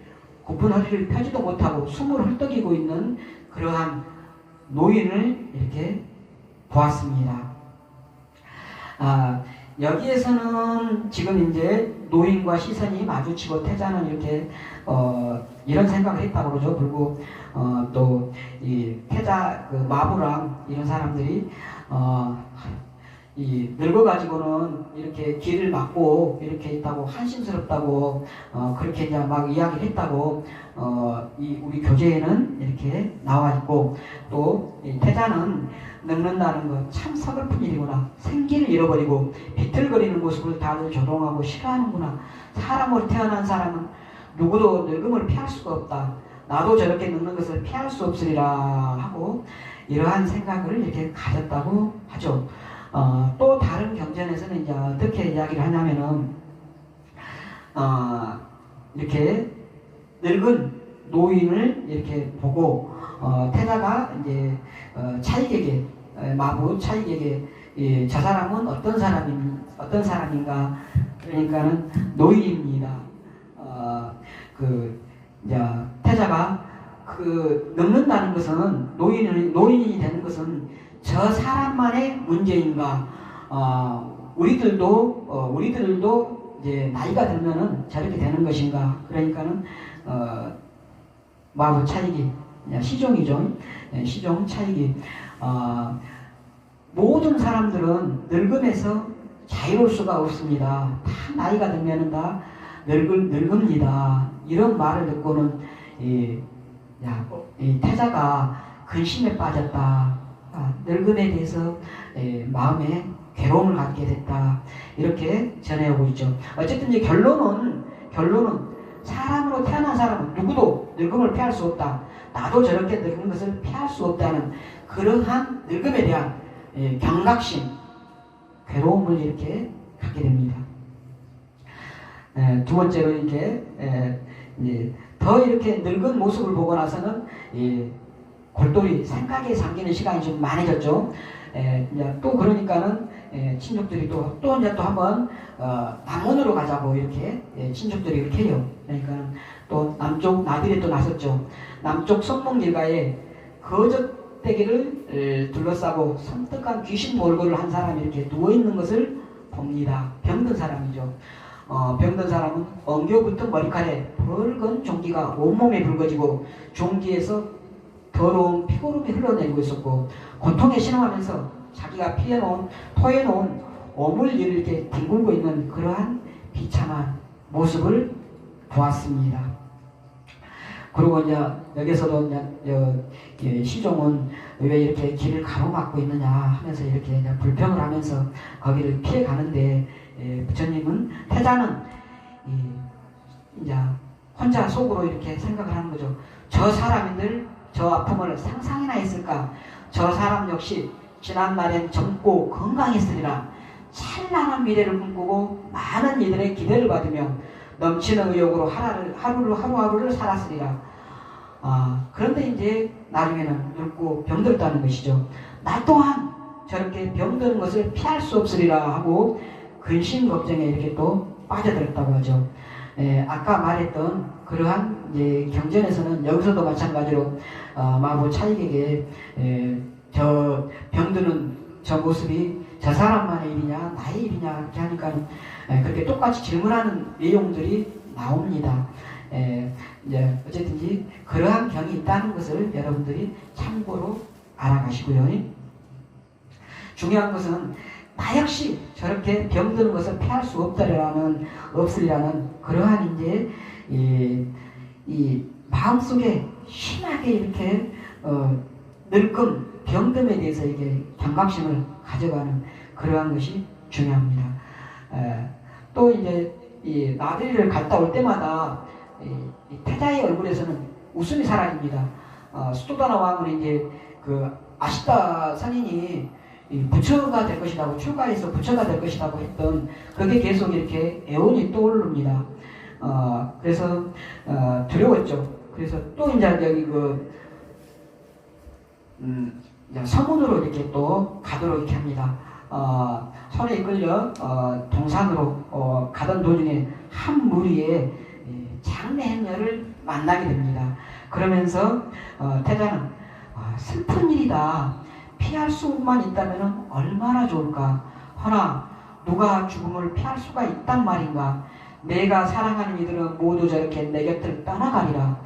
고픈 허리를 펴지도 못하고 숨을 헐떡이고 있는 그러한 노인을 이렇게 보았습니다. 여기에서는 지금 이제 노인과 시선이 마주치고 태자는 이렇게 이런 생각을 했다고 그러죠. 그리고 또 이 태자 그 마부랑 이런 사람들이 이 늙어가지고는 이렇게 길을 막고 이렇게 있다고 한심스럽다고 그렇게 이제 막 이야기를 했다고 이 우리 교재에는 이렇게 나와 있고 또 이 태자는 늙는다는 건 참 서글픈 일이구나. 생기를 잃어버리고 비틀거리는 모습을 다들 조롱하고 싫어하는구나. 사람으로 태어난 사람은 누구도 늙음을 피할 수가 없다. 나도 저렇게 늙는 것을 피할 수 없으리라 하고 이러한 생각을 이렇게 가졌다고 하죠. 또 다른 경전에서는 이제 어떻게 이야기를 하냐면은 이렇게 늙은 노인을 이렇게 보고 태자가 이제 차익에게 마부 차익에게 저 사람은 어떤 사람인가 그러니까는 노인입니다. 그 이제 태자가 그 늙는다는 것은 노인이 되는 것은 저 사람만의 문제인가? 우리들도 이제 나이가 들면은 저렇게 되는 것인가? 그러니까는 마부 차이기 시종이죠. 시종 차이기. 모든 사람들은 늙음에서 자유로울 수가 없습니다. 다 나이가 들면은 다 늙습니다. 이런 말을 듣고는 이 태자가 근심에 빠졌다. 늙음에 대해서 마음에 괴로움을 갖게 됐다. 이렇게 전해오고 있죠. 어쨌든 이제 결론은 사람으로 태어난 사람은 누구도 늙음을 피할 수 없다. 나도 저렇게 늙은 것을 피할 수 없다는 그러한 늙음에 대한 경각심, 괴로움을 이렇게 갖게 됩니다. 두 번째로 이제 더 이렇게 늙은 모습을 보고 나서는 골똘히 생각에 잠기는 시간이 좀 많아졌죠. 이제 또 그러니까는 친족들이 또 이제 또 한번 남원으로 가자고 이렇게 친족들이 이렇게 해요. 그러니까는 또 남쪽 나들이 또 나섰죠. 남쪽 성목일가에 거적대기를 둘러싸고 섬뜩한 귀신 몰골을 한 사람이 이렇게 누워 있는 것을 봅니다. 병든 사람이죠. 병든 사람은 엉겨붙은 머리칼에 붉은 종기가 온몸에 붉어지고 종기에서 더러운 피고름이 흘러내리고 있었고 고통에 신음하면서 자기가 토해놓은 오물리를 이렇게 뒹굴고 있는 그러한 비참한 모습을 보았습니다. 그리고 이제 여기서도 이제 시종은 왜 이렇게 길을 가로막고 있느냐 하면서 이렇게 이제 불평을 하면서 거기를 피해 가는데 부처님은 태자는 이제 혼자 속으로 이렇게 생각을 하는 거죠. 저 사람들 저 아픔을 상상이나 했을까? 저 사람 역시 지난날엔 젊고 건강했으리라. 찬란한 미래를 꿈꾸고 많은 이들의 기대를 받으며 넘치는 의욕으로 하루하루를 살았으리라. 그런데 이제 나중에는 늙고 병들었다는 것이죠. 나 또한 저렇게 병드는 것을 피할 수 없으리라 하고 근심 걱정에 이렇게 또 빠져들었다고 하죠. 아까 말했던 그러한 이제 경전에서는 여기서도 마찬가지로 마부 차익에게 저 병드는 저 모습이 저 사람만의 일이냐 나의 일이냐 이렇게 하니까 그렇게 똑같이 질문하는 내용들이 나옵니다. 이제 어쨌든지 그러한 경이 있다는 것을 여러분들이 참고로 알아가시고요. 중요한 것은 나 역시 저렇게 병드는 것을 피할 수 없으리라는 그러한 이제 이 마음속에 심하게 이렇게 병듦에 대해서 이게 경각심을 가져가는 그러한 것이 중요합니다. 또 이제 이 나들이를 갔다 올 때마다 이 태자의 얼굴에서는 웃음이 사라집니다. 수도다나 왕은 이제 그 아시타 선인이 부처가 될 것이라고 출가해서 부처가 될 것이라고 했던 그게 계속 이렇게 애원이 떠오릅니다. 그래서 두려웠죠. 그래서 또 이제 여기 서문으로 이렇게 또 가도록 이렇게 합니다. 손에 이끌려 동산으로 가던 도중에 한 무리의 장래행녀를 만나게 됩니다. 그러면서 태자는 슬픈 일이다. 피할 수만 있다면 얼마나 좋을까. 허나 누가 죽음을 피할 수가 있단 말인가. 내가 사랑하는 이들은 모두 저렇게 내 곁을 떠나가리라.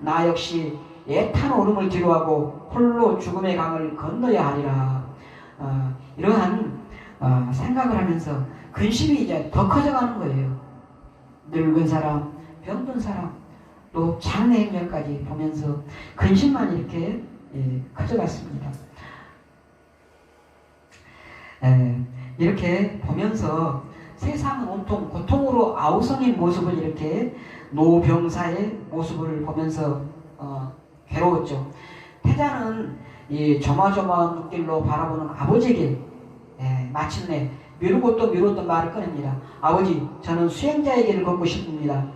나 역시 애탄 오름을 뒤로하고 홀로 죽음의 강을 건너야 하리라. 이러한 생각을 하면서 근심이 이제 더 커져가는 거예요. 늙은 사람, 병든 사람, 또 장래행렬까지 보면서 근심만 이렇게 커져갔습니다. 이렇게 보면서 세상은 온통 고통으로 아우성인 모습을 이렇게 노병사의 모습을 보면서 괴로웠죠. 태자는 이 조마조마한 눈길로 바라보는 아버지에게 마침내 미루고 또 미뤘던 말을 꺼냅니다. 아버지, 저는 수행자의 길을 걷고 싶습니다.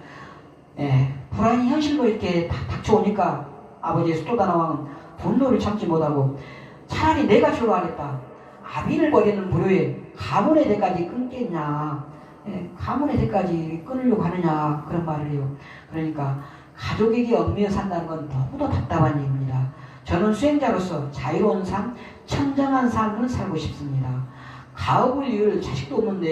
불안이 현실로 이렇게 닥쳐오니까 아버지의 수도다나 왕은 분노를 참지 못하고 차라리 내가 출가하겠다. 아비를 버리는 불효에 가문의 대까지 끊겠냐. 가문의 대까지 끊으려고 하느냐. 그런 말을 해요. 그러니까 가족에게 얽매여 산다는 건 너무도 답답한 일입니다. 저는 수행자로서 자유로운 삶, 청정한 삶을 살고 싶습니다. 가업을 이을 자식도 없는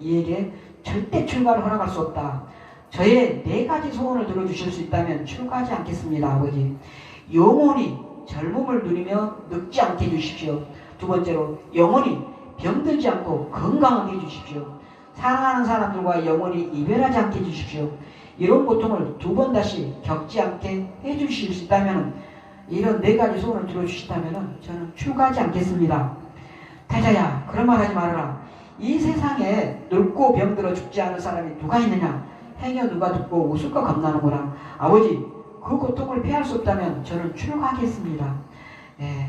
이에게 절대 출가를 허락할 수 없다. 저의 4가지 소원을 들어주실 수 있다면 출가하지 않겠습니다. 아버지, 영원히 젊음을 누리며 늙지 않게 해주십시오. 두 번째로, 영원히 병들지 않고 건강하게 해주십시오. 사랑하는 사람들과 영원히 이별하지 않게 해주십시오. 이런 고통을 2번 다시 겪지 않게 해주실 수 있다면, 이런 4가지 소원을 들어주시다면 저는 출가하지 않겠습니다. 태자야, 그런 말 하지 말아라. 이 세상에 늙고 병들어 죽지 않을 사람이 누가 있느냐? 행여 누가 듣고 웃을까 겁나는구나. 아버지, 그 고통을 피할 수 없다면 저는 출가하겠습니다.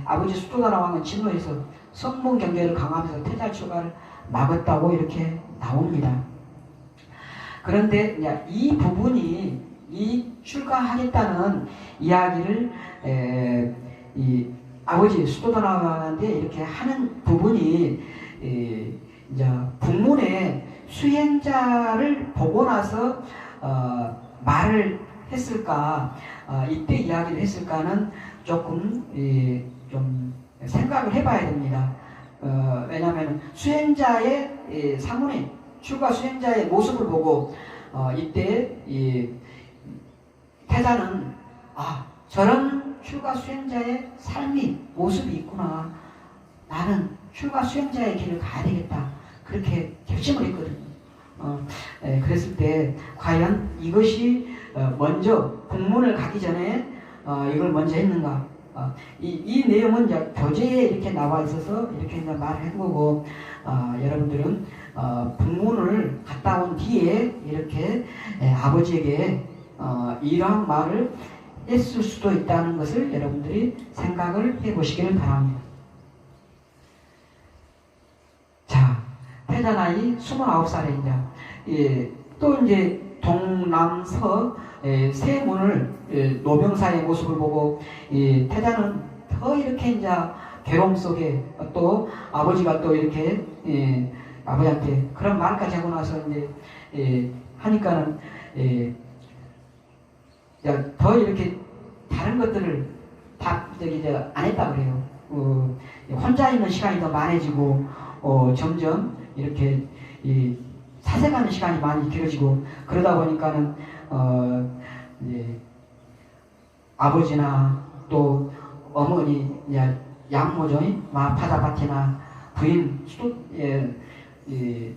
아버지 수도다나 왕은 진노해서 성문 경계를 강화하면서 태자 출가를 막았다고 이렇게 나옵니다. 그런데 이 부분이, 이 출가하겠다는 이야기를 이 아버지 수도다나 왕한테 이렇게 하는 부분이 이제 북문에 수행자를 보고 나서 말을 했을까, 이때 이야기를 했을까는 조금 좀 생각을 해봐야 됩니다. 왜냐하면 수행자의 사문에 출가 수행자의 모습을 보고 이때 태자는 저런 출가 수행자의 삶이 모습이 있구나. 나는 출가 수행자의 길을 가야 되겠다. 그렇게 결심을 했거든요. 그랬을 때 과연 이것이 먼저 북문을 가기 전에 이걸 먼저 했는가? 이 내용은 이제 교재에 이렇게 나와 있어서 이렇게 이제 말을 한 거고, 여러분들은 북문을 갔다 온 뒤에 이렇게 아버지에게 이러한 말을 했을 수도 있다는 것을 여러분들이 생각을 해보시길 바랍니다. 자, 태자 나이 29살에 또 이제 동남서 세 문을 노병사의 모습을 보고 태자는 더 이렇게 이제 괴로움 속에 또 아버지가 또 이렇게 아버지한테 그런 말까지 하고 나서 이제 하니까는 더 이렇게 다른 것들을 다 안 했다 그래요. 혼자 있는 시간이 더 많아지고 점점 이렇게 사색하는 시간이 많이 길어지고, 그러다 보니까는 아버지나 또 어머니 양모죠, 파다바티나 부인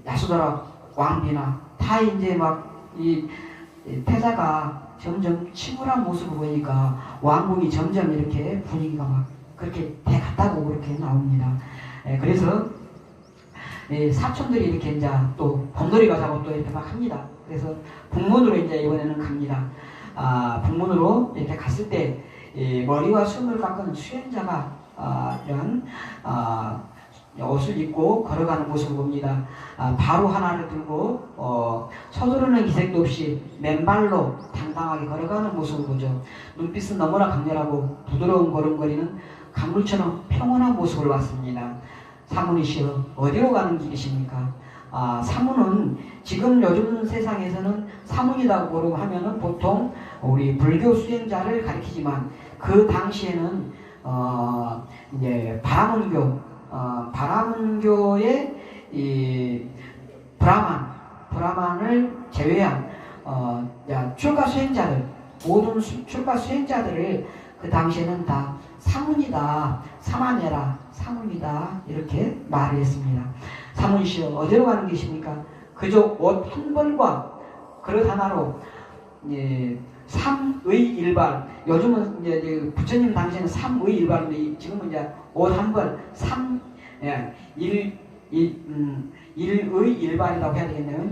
야수더라 왕비나 다 이제 막 태자가 점점 침울한 모습을 보이니까 왕궁이 점점 이렇게 분위기가 막 그렇게 돼갔다고 그렇게 나옵니다. 그래서 사촌들이 이렇게 이제 또 봄놀이 가자고 또 이렇게 막 합니다. 그래서 북문으로 이제 이번에는 갑니다. 북문으로 이렇게 갔을 때 머리와 숨을 깎은 수행자가 이런 옷을 입고 걸어가는 모습을 봅니다. 바로 하나를 들고 서두르는 기색도 없이 맨발로 당당하게 걸어가는 모습을 보죠. 눈빛은 너무나 강렬하고 부드러운 걸음걸이는 강물처럼 평온한 모습을 봤습니다. 사문이시여, 어디로 가는 길이십니까? 사문은 지금 요즘 세상에서는 사문이라고 하면은 보통 우리 불교 수행자를 가리키지만, 그 당시에는 이제 바라문교의 이 브라만을 제외한 출가 수행자들, 모든 출가 수행자들을 그 당시에는 다 사문이다, 사마네라, 사문이다 이렇게 말을 했습니다. 사문이시여, 어디로 가는 것입니까? 그저 옷 한 벌과 그릇 하나로 삼의일발, 요즘은 이제 부처님 당시에는 삼의일발인데 지금은 이제 옷 한 벌, 일의일발이라고 해야 되겠네요.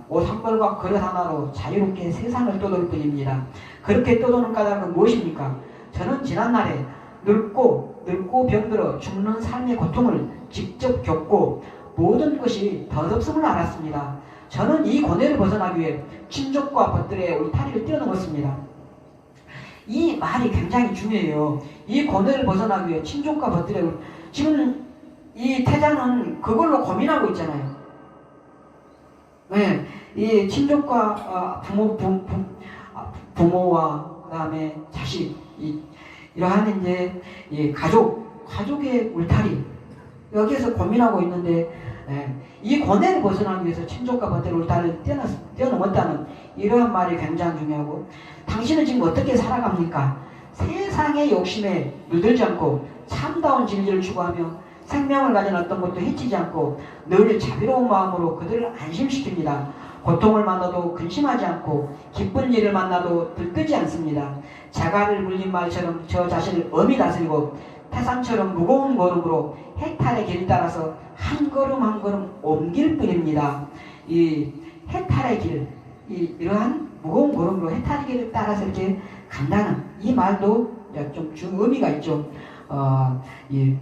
옷 한 벌과 그릇 하나로 자유롭게 세상을 떠돌 뿐입니다. 그렇게 떠도는 까닭은 무엇입니까? 저는 지난날에 늙고 병들어 죽는 삶의 고통을 직접 겪고 모든 것이 덧없음을 알았습니다. 저는 이 고뇌를 벗어나기 위해 친족과 벗들의 울타리를 뛰어넘었습니다. 이 말이 굉장히 중요해요. 이 고뇌를 벗어나기 위해 친족과 벗들의 지금 이 태자는 그걸로 고민하고 있잖아요. 이 친족과 부모와 그다음에 자식, 이러한 이제 이 가족의 울타리, 여기에서 고민하고 있는데, 이 고뇌를 벗어나기 위해서 친족과 버텔 울타리를 뛰어넘었다는 이러한 말이 굉장히 중요하고, 당신은 지금 어떻게 살아갑니까? 세상의 욕심에 물들지 않고 참다운 진리를 추구하며 생명을 가진 어떤 것도 해치지 않고 늘 자비로운 마음으로 그들을 안심시킵니다. 고통을 만나도 근심하지 않고 기쁜 일을 만나도 들뜨지 않습니다. 자갈을 물린 말처럼 저 자신을 엄히 다스리고 태산처럼 무거운 걸음으로 해탈의 길을 따라서 한 걸음 한 걸음 옮길 뿐입니다. 이 해탈의 길, 이러한 무거운 걸음으로 해탈의 길을 따라서 이렇게 간다는 이 말도 좀 의미가 있죠. 이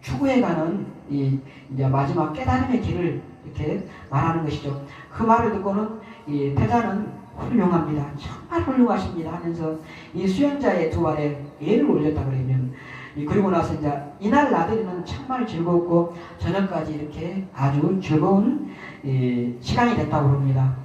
추구해가는 이제 마지막 깨달음의 길을 이렇게 말하는 것이죠. 그 말을 듣고는 이 태자는 훌륭합니다. 정말 훌륭하십니다 하면서 이 수행자의 두 발에 예를 올렸다 그러면, 그리고 나서 이제 이날 나들이는 정말 즐겁고 저녁까지 이렇게 아주 즐거운 시간이 됐다고 합니다.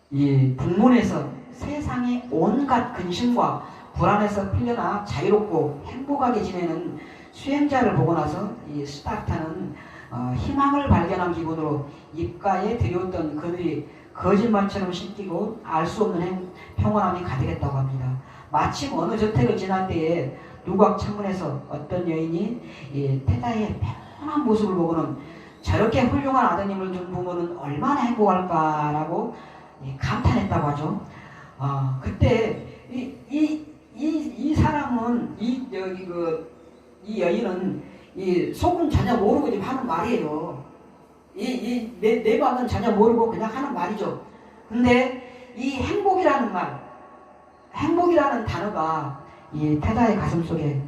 이 북문에서 세상의 온갖 근심과 불안에서 풀려나 자유롭고 행복하게 지내는 수행자를 보고 나서 이 스타르타는 희망을 발견한 기분으로 입가에 들여왔던 그들이 거짓말처럼 씻기고 알 수 없는 평온함이 가득했다고 합니다. 마침 어느 저택을 지날 때에 누각 창문에서 어떤 여인이 이 태자의 평온한 모습을 보고는 저렇게 훌륭한 아드님을 둔 부모는 얼마나 행복할까라고 감탄했다고 하죠. 그때 이 사람은 이 여인은 이 속은 전혀 모르고 지금 하는 말이에요. 내방은 전혀 모르고 그냥 하는 말이죠. 근데 이 행복이라는 단어가 이 태자의 가슴 속에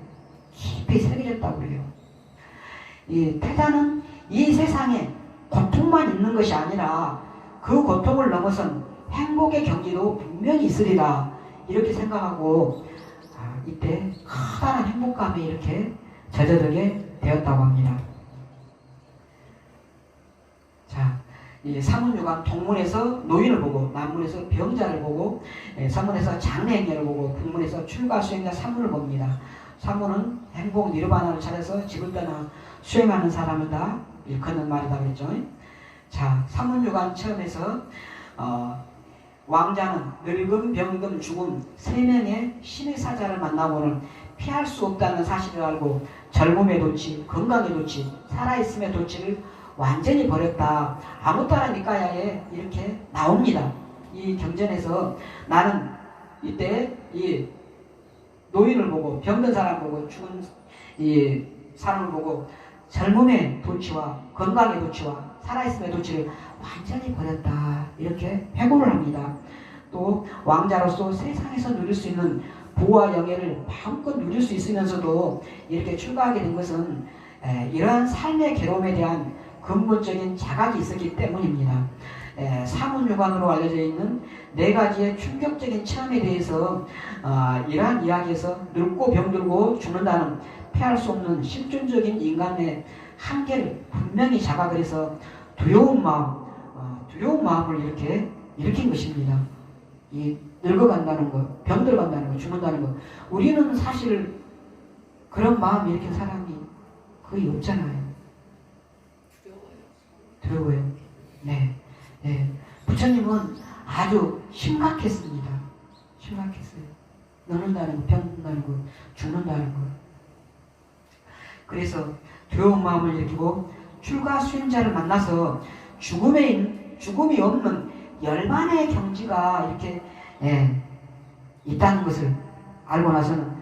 깊이 새겨졌다고 그래요. 이 태자는 이 세상에 고통만 있는 것이 아니라 그 고통을 넘어선 행복의 경지도 분명히 있으리라 이렇게 생각하고 이때 커다란 행복감에 이렇게 젖어들게 되었다고 합니다. 자, 이 사문유관 동문에서 노인을 보고, 남문에서 병자를 보고, 서문에서 장래행렬을 보고, 북문에서 출가수행자 사문을 봅니다. 사문은 행복 니르바나를 찾아서 집을 떠나 수행하는 사람을 다 일컫는 말이다 그랬죠. 자, 사문유관 처음에서 왕자는 늙음, 병금, 죽음 세 명의 신의 사자를 만나고는 피할 수 없다는 사실을 알고 젊음의 도치, 건강의 도치, 살아있음의 도치를 완전히 버렸다. 아무따라 니까야에 이렇게 나옵니다. 이 경전에서 나는 이때 이 노인을 보고 병든 사람 보고 죽은 이 사람을 보고 젊음의 도치와 건강의 도치와 살아있음의 도치를 완전히 버렸다. 이렇게 회고를 합니다. 또 왕자로서 세상에서 누릴 수 있는 부와 영예를 마음껏 누릴 수 있으면서도 이렇게 출가하게 된 것은 이러한 삶의 괴로움에 대한 근본적인 자각이 있었기 때문입니다. 사문유관으로 알려져 있는 네 가지의 충격적인 체험에 대해서 이러한 이야기에서 늙고 병들고 죽는다는 피할 수 없는 실존적인 인간의 한계를 분명히 자각을 해서 두려운 마음을 이렇게 일으킨 것입니다. 이 늙어간다는 것, 병들어간다는 것, 죽는다는 것. 우리는 사실 그런 마음 일으킨 사람이 거의 없잖아요. 두려워요. 네. 부처님은 아주 심각했습니다. 심각했어요. 늙는다는 것, 병든다는 것, 죽는다는 것. 그래서 두려운 마음을 일으키고 출가 수행자를 만나서 죽음이 없는 열반의 경지가 이렇게 있다는 것을 알고 나서는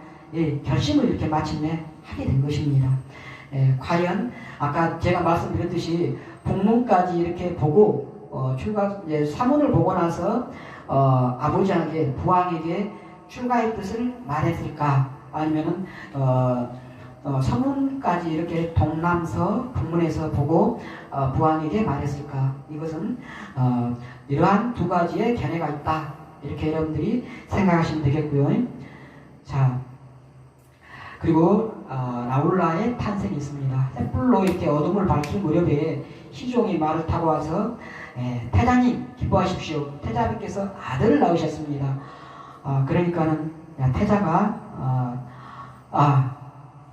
결심을 이렇게 마침내 하게 된 것입니다. 과연 아까 제가 말씀드렸듯이 북문까지 이렇게 보고 사문을 보고 나서 아버지에게 부왕에게 출가의 뜻을 말했을까, 아니면은 서문까지 이렇게 동남서 북문에서 보고 부왕에게 말했을까. 이것은 이러한 두 가지의 견해가 있다, 이렇게 여러분들이 생각하시면 되겠고요. 자, 그리고 라울라의 탄생이 있습니다. 횃불로 이렇게 어둠을 밝힌 무렵에 희종이 말을 타고 와서 태자님 기뻐하십시오. 태자님께서 아들을 낳으셨습니다. 그러니까는 태자가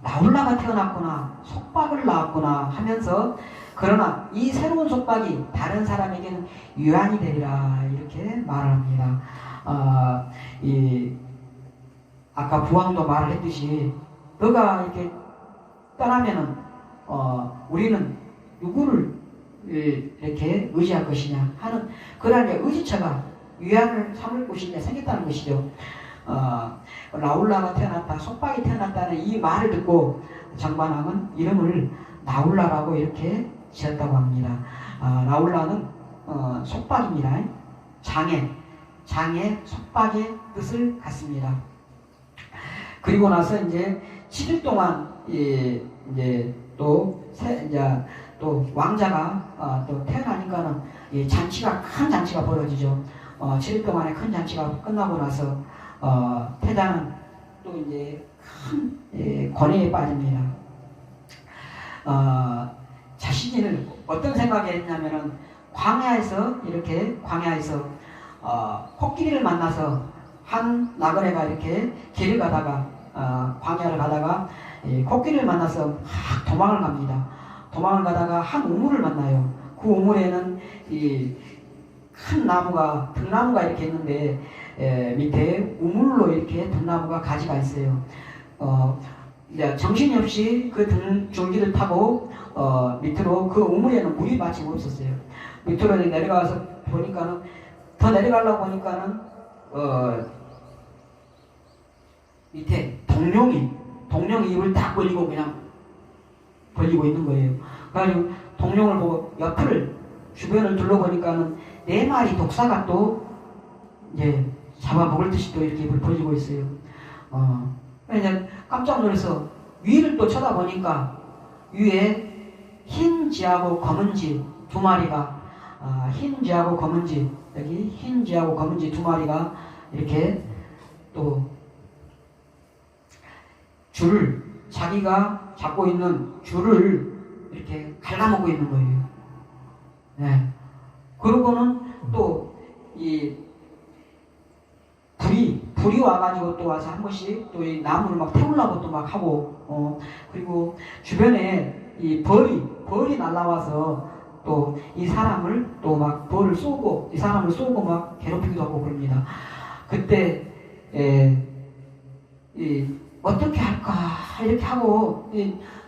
나홀라가 태어났구나, 속박을 낳았구나 하면서, 그러나 이 새로운 속박이 다른 사람에게는 유한이 되리라 이렇게 말을 합니다. 아까 부왕도 말을 했듯이 너가 이렇게 떠나면은 우리는 누구를 이렇게 의지할 것이냐 하는 그런 의지처가 유한을 삼을 곳이 생겼다는 것이죠. 나홀라가 태어났다, 속박이 태어났다는 이 말을 듣고 정반왕은 이름을 나홀라라고 이렇게 지었다고 합니다. 나홀라는 속박입니다. 장애, 속박의 뜻을 갖습니다. 그리고 나서 이제 7일 동안 이제 또 왕자가 또 태어나니까는 큰 잔치가 벌어지죠. 7일 동안의 큰 잔치가 끝나고 나서 태자는 또 이제 큰 권해에 빠집니다. 자신을 어떤 생각이 했냐면은 광야에서 코끼리를 만나서 한 나그네가 이렇게 길을 가다가 광야를 가다가 코끼리를 만나서 막 도망을 갑니다. 도망을 가다가 한 우물을 만나요. 그 우물에는 이 큰 나무가, 등나무가 이렇게 있는데 밑에 우물로 이렇게 등나무가 가지가 있어요. 이제 정신이 없이 그 줄기를 타고 밑으로, 그 우물에는 물이 마침 없었어요. 밑으로 내려가서 보니까는, 더 내려가려고 보니까는 밑에 동룡이 입을 딱 벌리고 그냥 벌리고 있는 거예요. 그래가지고 동룡을 보고 옆을 주변을 둘러보니까는 4마리 독사가 또 이제 잡아먹을 듯이 또 이렇게 입을 벌리고 있어요. 그냥 깜짝 놀라서 위를 또 쳐다보니까 위에 흰 쥐하고 검은 쥐 2마리가, 흰 쥐하고 검은 쥐, 여기 흰 쥐하고 검은 쥐 2마리가 이렇게 또 줄을, 자기가 잡고 있는 줄을 이렇게 갉아먹고 있는 거예요. 네. 그러고는 또 이 불이 와가지고 또 와서 한 번씩 또 이 나무를 막 태우려고 또 막 하고, 그리고 주변에 이 벌이 날라와서 또 이 사람을 또 막 벌을 쏘고, 이 사람을 쏘고 막 괴롭히기도 하고 그럽니다. 그때 어떻게 할까 이렇게 하고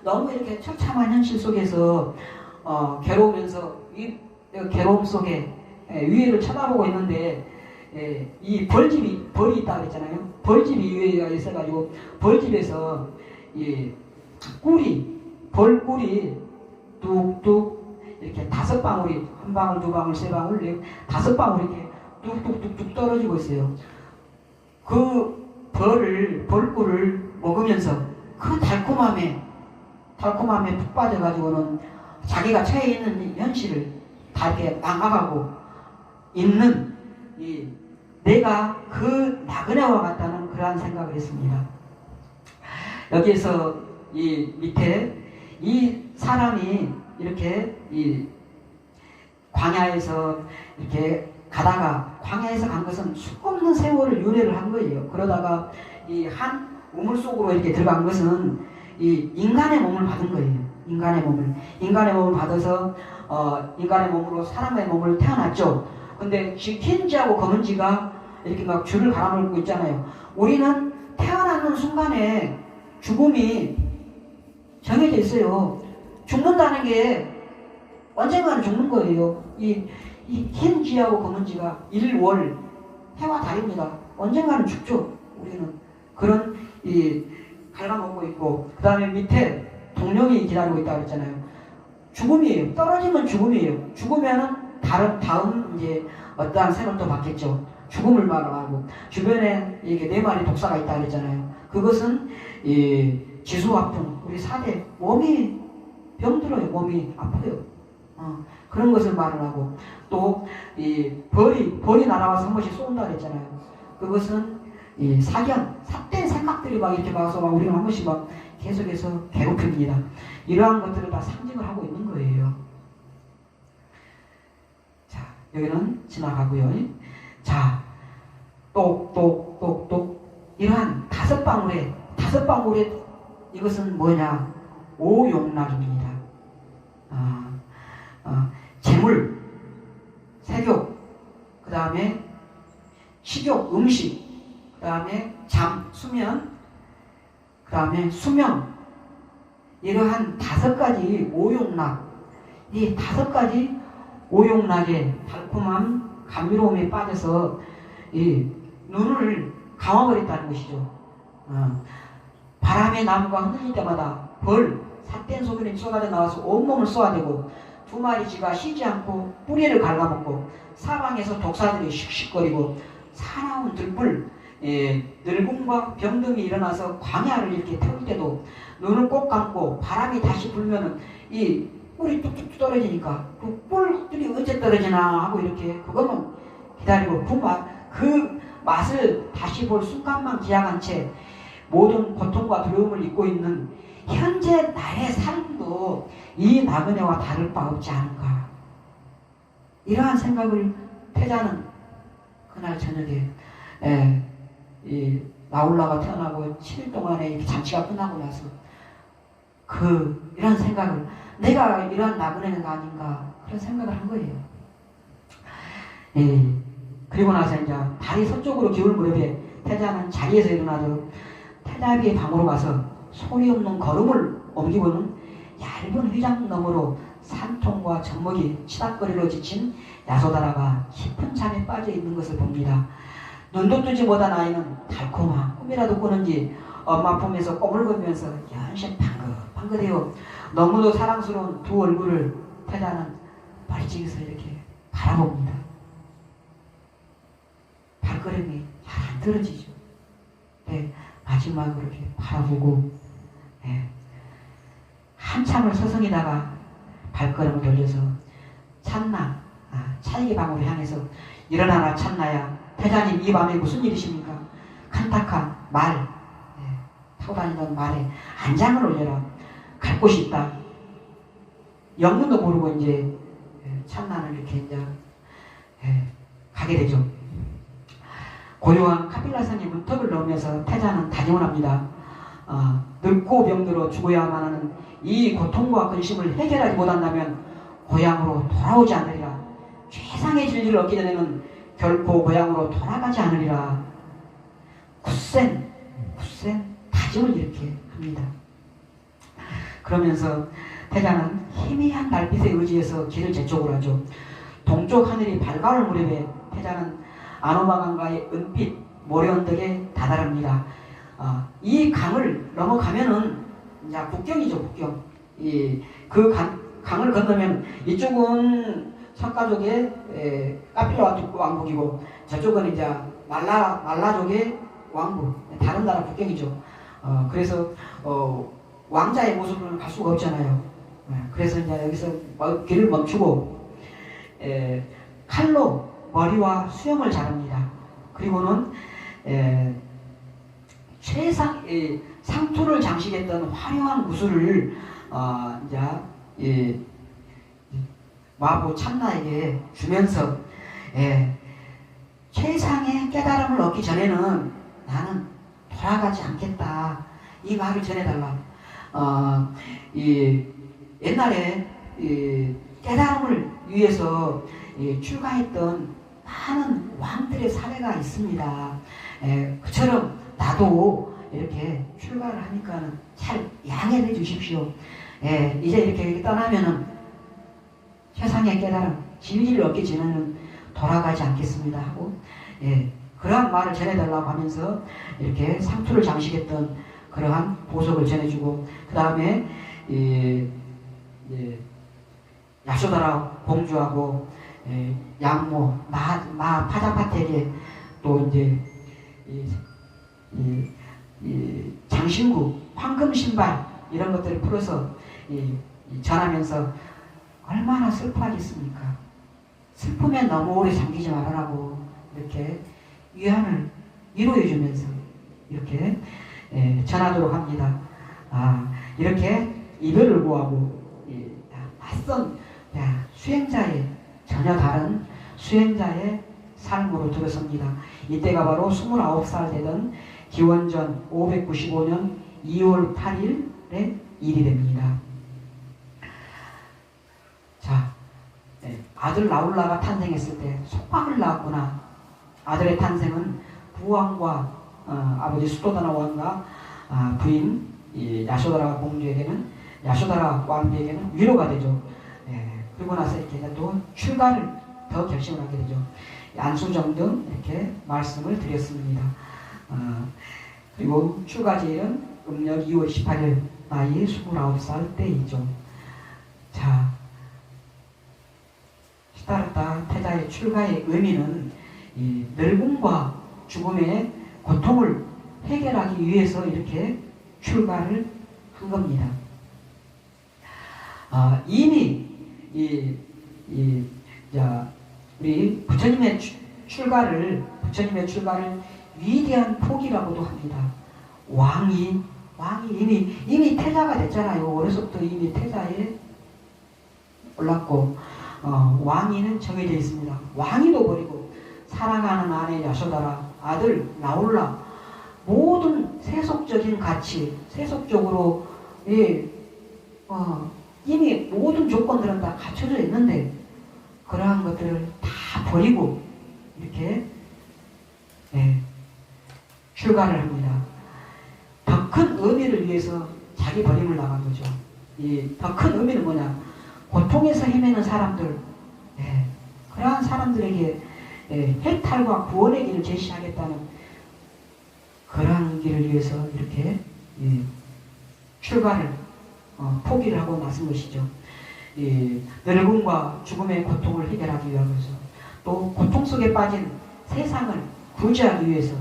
너무 이렇게 처참한 현실 속에서 괴로우면서 괴로움 속에 위에를 쳐다보고 있는데, 이 벌이 있다 그랬잖아요. 벌집이 위에 있어가지고 벌집에서 이 벌꿀이 뚝뚝 이렇게 5방울이, 1방울, 2방울, 3방울, 5방울 이렇게 뚝뚝뚝뚝 떨어지고 있어요. 그 벌꿀을 먹으면서 그 달콤함에 푹 빠져가지고는 자기가 처해 있는 현실을 다 이렇게 망가가고 있는 내가 그 나그네와 같다는 그러한 생각을 했습니다. 여기에서 이 밑에 이 사람이 이렇게 이 광야에서 이렇게 가다가, 광야에서 간 것은 수없는 세월을 유래를 한 거예요. 그러다가 이 한 우물 속으로 이렇게 들어간 것은 이 인간의 몸을 받은 거예요. 인간의 몸을 받아서 인간의 몸으로 사람의 몸을 태어났죠. 근데 흰 쥐하고 검은 쥐가 이렇게 막 줄을 갈아먹고 있잖아요. 우리는 태어나는 순간에 죽음이 정해져 있어요. 죽는다는 게 언젠가는 죽는 거예요. 이 흰 쥐하고 검은 쥐가 일월 해와 달입니다. 언젠가는 죽죠. 우리는 그런 갉아먹고 있고, 그 다음에 밑에 동룡이 기다리고 있다고 했잖아요. 죽음이에요. 떨어지면 죽음이에요. 죽으면은 다음 이제 어떠한 생을 또 받겠죠. 죽음을 말하고, 주변에 이게 4마리 독사가 있다고 그랬잖아요. 그것은 지수아픈 우리 사대 몸이 병들어요. 몸이 아파요. 그런 것을 말을 하고, 또 이 벌이 날아와서 한 번씩 쏜다 그랬잖아요. 그것은 이 삿된 생각들이 막 이렇게 와서 막 우리가 한 번씩 막 계속해서 괴롭힙니다. 이러한 것들을 다 상징을 하고 있는 거예요. 자, 여기는 지나가고요. 자, 똑똑똑똑 이러한 다섯 방울에 이것은 뭐냐? 오용락입니다. 재물, 색욕, 그 다음에 식욕, 음식, 그 다음에 잠, 수면, 그 다음에 수명, 이러한 다섯 가지 오용락, 이 다섯 가지 오용락의 달콤한 감미로움에 빠져서 이 눈을 감아버렸다는 것이죠. 바람의 나무가 흔들릴 때마다 삿된 소변이 쏟아져 나와서 온몸을 쏘아대고 두 마리 쥐가 쉬지 않고 뿌리를 갉아먹고 사방에서 독사들이 씩씩거리고 사나운 들불, 늙음과 병등이 일어나서 광야를 이렇게 태울 때도 눈을 꼭 감고 바람이 다시 불면은 이 뿔이 뚝뚝 떨어지니까 그 뿔들이 언제 떨어지나 하고 이렇게 그것만 기다리고 그 맛을 다시 볼 순간만 기약한 채 모든 고통과 두려움을 잊고 있는 현재 나의 삶도 이 나그네와 다를 바 없지 않은가. 이러한 생각을 태자는 그날 저녁에 이 나홀라가 태어나고 7일 동안에 이렇게 잔치가 끝나고 나서 이런 생각을 내가 이러한 나그네가 아닌가 그런 생각을 한 거예요. 그리고 나서 이제 달이 서쪽으로 기울 무렵에 태자는 자리에서 일어나서 태자비의 방으로 가서 소리 없는 걸음을 옮기고는 얇은 휘장 너머로 산통과 젖먹이 치닥거리로 지친 야소다라가 깊은 잠에 빠져 있는 것을 봅니다. 눈도 뜨지 못한 아이는 달콤한 꿈이라도 꾸는지 엄마 품에서 꼬물거리면서 연신 방긋방긋해요. 너무도 사랑스러운 두 얼굴을 태자는 멀찍이서 이렇게 바라봅니다. 발걸음이 잘 안 떨어지죠. 마지막으로 이렇게 바라보고 한참을 서성이다가 발걸음을 돌려서 차이기 방으로 향해서 일어나라 찬나야. 태자님 이 밤에 무슨 일이십니까? 칸타카 말 타고 다니던 말에 안장을 올려라. 갈 곳이 있다. 영문도 모르고 이제 찬나는 이렇게 이제 가게 되죠. 고요한 카필라산의 문턱을 넘으면서 태자는 다짐을 합니다. 늙고 병들어 죽어야만 하는 이 고통과 근심을 해결하지 못한다면 고향으로 돌아오지 않으리라. 최상의 진리를 얻기 전에는 결코 고향으로 돌아가지 않으리라. 굳센 다짐을 이렇게 합니다. 그러면서 태자는 희미한 달빛에 의지해서 길을 제쪽으로 하죠. 동쪽 하늘이 밝아올 무렵에 태자는 아노마강가의 은빛 모래언덕에 다다릅니다. 이 강을 넘어가면은 이제 국경이죠, 국경. 그 강을 건너면 이쪽은 석가족의 카필라 왕국이고 저쪽은 이제 말라족의 왕국, 다른 나라 국경이죠. 그래서 왕자의 모습을 갈 수가 없잖아요. 그래서 이제 여기서 길을 멈추고 칼로 머리와 수염을 자릅니다. 그리고는 상투를 장식했던 화려한 구슬을 이제 마부 참나에게 주면서 최상의 깨달음을 얻기 전에는 나는 돌아가지 않겠다. 이 말을 전해달라. 옛날에 깨달음을 위해서 출가했던 많은 왕들의 사례가 있습니다. 그처럼 나도 이렇게 출가를 하니까는 잘 양해해 주십시오. 이제 이렇게 떠나면은 세상의 깨달음, 진리를 얻기 전에는 돌아가지 않겠습니다 하고, 그러한 말을 전해달라고 하면서 이렇게 상투를 장식했던 그러한 보석을 전해주고, 그 다음에 야소다라 공주하고 양모 마 파자파텍에 또 이제 장신구 황금 신발 이런 것들을 풀어서 전하면서 얼마나 슬퍼하겠습니까? 슬프면 너무 오래 잠기지 말아라고 이렇게 위로해 주면서 이렇게 전하도록 합니다. 이렇게 이별을 구하고 낯선 수행자의 전혀 다른 수행자의 삶으로 들어섭니다. 이때가 바로 29살 되던 기원전 595년 2월 8일의 일이 됩니다. 자, 아들 나울라가 탄생했을 때 속박을 낳았구나. 아들의 탄생은 부왕과 아버지 수도다나 왕과 부인 야소다라 공주에게는 야소다라 왕비에게는 위로가 되죠. 그리고 나서 이렇게 또 출가를 더 결심을 하게 되죠. 안수정 등 이렇게 말씀을 드렸습니다. 그리고 출가제일은 음력 2월 18일 나이 29살 때이죠. 자, 시다르타 태자의 출가의 의미는 이 늙음과 죽음의 고통을 해결하기 위해서 이렇게 출가를 한 겁니다. 이미 우리 부처님의 출가를 위대한 포기라고도 합니다. 왕이 이미 태자가 됐잖아요. 어려서부터 이미 태자에 올랐고 왕위는 정해져 있습니다. 왕위도 버리고 사랑하는 아내 야소다라, 아들 나올라, 모든 세속적인 가치, 세속적으로 이미 모든 조건들은 다 갖춰져 있는데 그러한 것들을 다 버리고 이렇게 출가를 합니다. 더 큰 의미를 위해서 자기 버림을 나간 거죠. 이 더 큰 의미는 뭐냐? 고통에서 헤매는 사람들, 그러한 사람들에게 해탈과 구원의 길을 제시하겠다는 그러한 길을 위해서 이렇게 출가를 포기를 하고 나선 것이죠. 늙음과 죽음의 고통을 해결하기 위해서 또 고통 속에 빠진 세상을 구제하기 위해서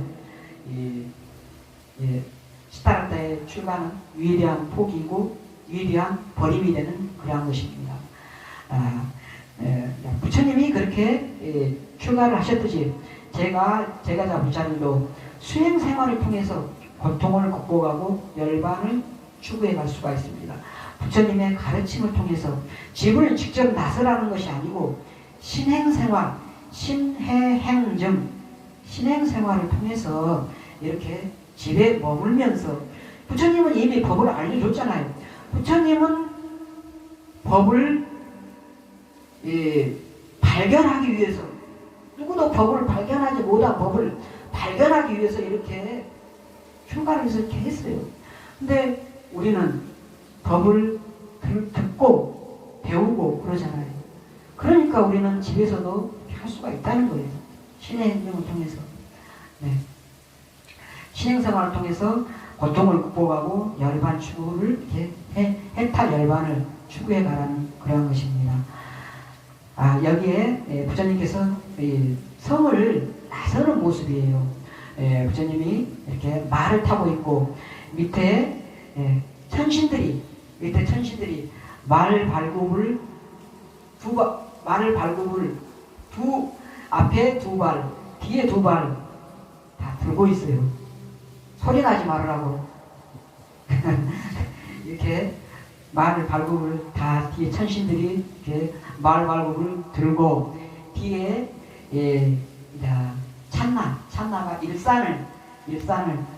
시다르타의 출가는 위대한 포기이고 위대한 버림이 되는 그러한 것입니다. 부처님이 그렇게 출가를 하셨듯이 제가 부처님도 수행 생활을 통해서 고통을 극복하고 열반을 추구해 갈 수가 있습니다. 부처님의 가르침을 통해서 집을 직접 나서라는 것이 아니고 신행생활, 신해행증, 신행생활을 통해서 이렇게 집에 머물면서 부처님은 이미 법을 알려줬잖아요. 부처님은 법을 발견하기 위해서 누구도 법을 발견하지 못한 법을 발견하기 위해서 이렇게 출가를 해서 이렇게 했어요. 근데 우리는 법을 듣고 배우고 그러잖아요. 그러니까 우리는 집에서도 할 수가 있다는 거예요. 신의 행정을 통해서. 신행생활을 통해서 고통을 극복하고 열반 추구를 이렇게 해탈 열반을 추구해 가라는 그런 것입니다. 여기에 부처님께서 성을 나서는 모습이에요. 부처님이 이렇게 말을 타고 있고 밑에 천신들이 말발굽을 앞에 두 발, 뒤에 두 발 다 들고 있어요. 소리 나지 말으라고. 이렇게 말을 발굽을 다 뒤에 천신들이 이렇게 말 발굽을 들고 뒤에 찬나가 일산을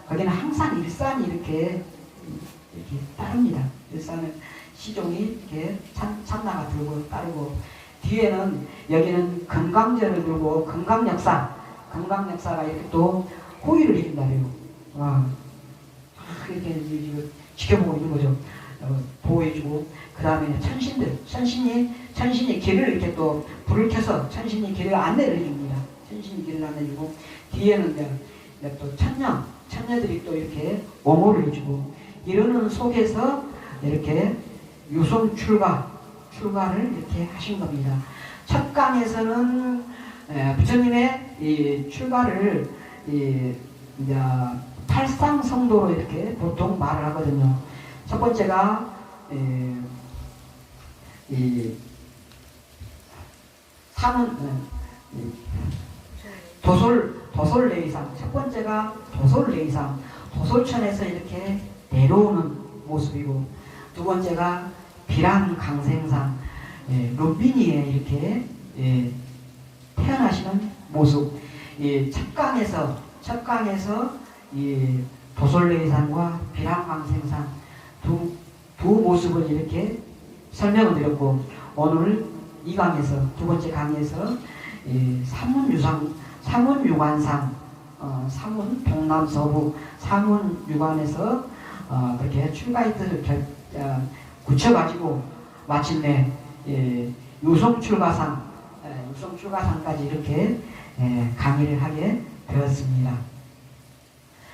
거기는 항상 일산이 이렇게 따릅니다. 일산을 시종이 이렇게 찬나가 들고 따르고 뒤에는 여기는 금강절을 들고 금강역사가 이렇게 또 호의를 해준다래요. 이렇게 지켜보고 있는 거죠. 보호해주고 그 다음에 천신이 길을 이렇게 또 불을 켜서 천신이 길을 안내를 해줍니다. 천신이 길을 안내해주고 뒤에는 또 천녀들이 또 이렇게 옹호를 해주고 이러는 속에서 이렇게 유손 출가를 이렇게 하신 겁니다. 첫 강에서는 부처님의 이 출가를 이제 팔상성도로 이렇게 보통 말을 하거든요. 첫 번째가 도솔레이상. 첫 번째가 도솔레이상. 도솔천에서 이렇게 내려오는 모습이고 두 번째가 비란강생상. 룸비니에 이렇게 태어나시는 모습, 이 첩강에서 이 도솔레이산과 비랑광생산 두 모습을 이렇게 설명을 드렸고, 오늘 이 강에서 두 번째 강의에서 이 사문유관상, 사문 동남서부 사문유관에서 그렇게 출가이트를 굳혀가지고 마침내 유성출가상까지 이렇게 강의를 하게 되었습니다.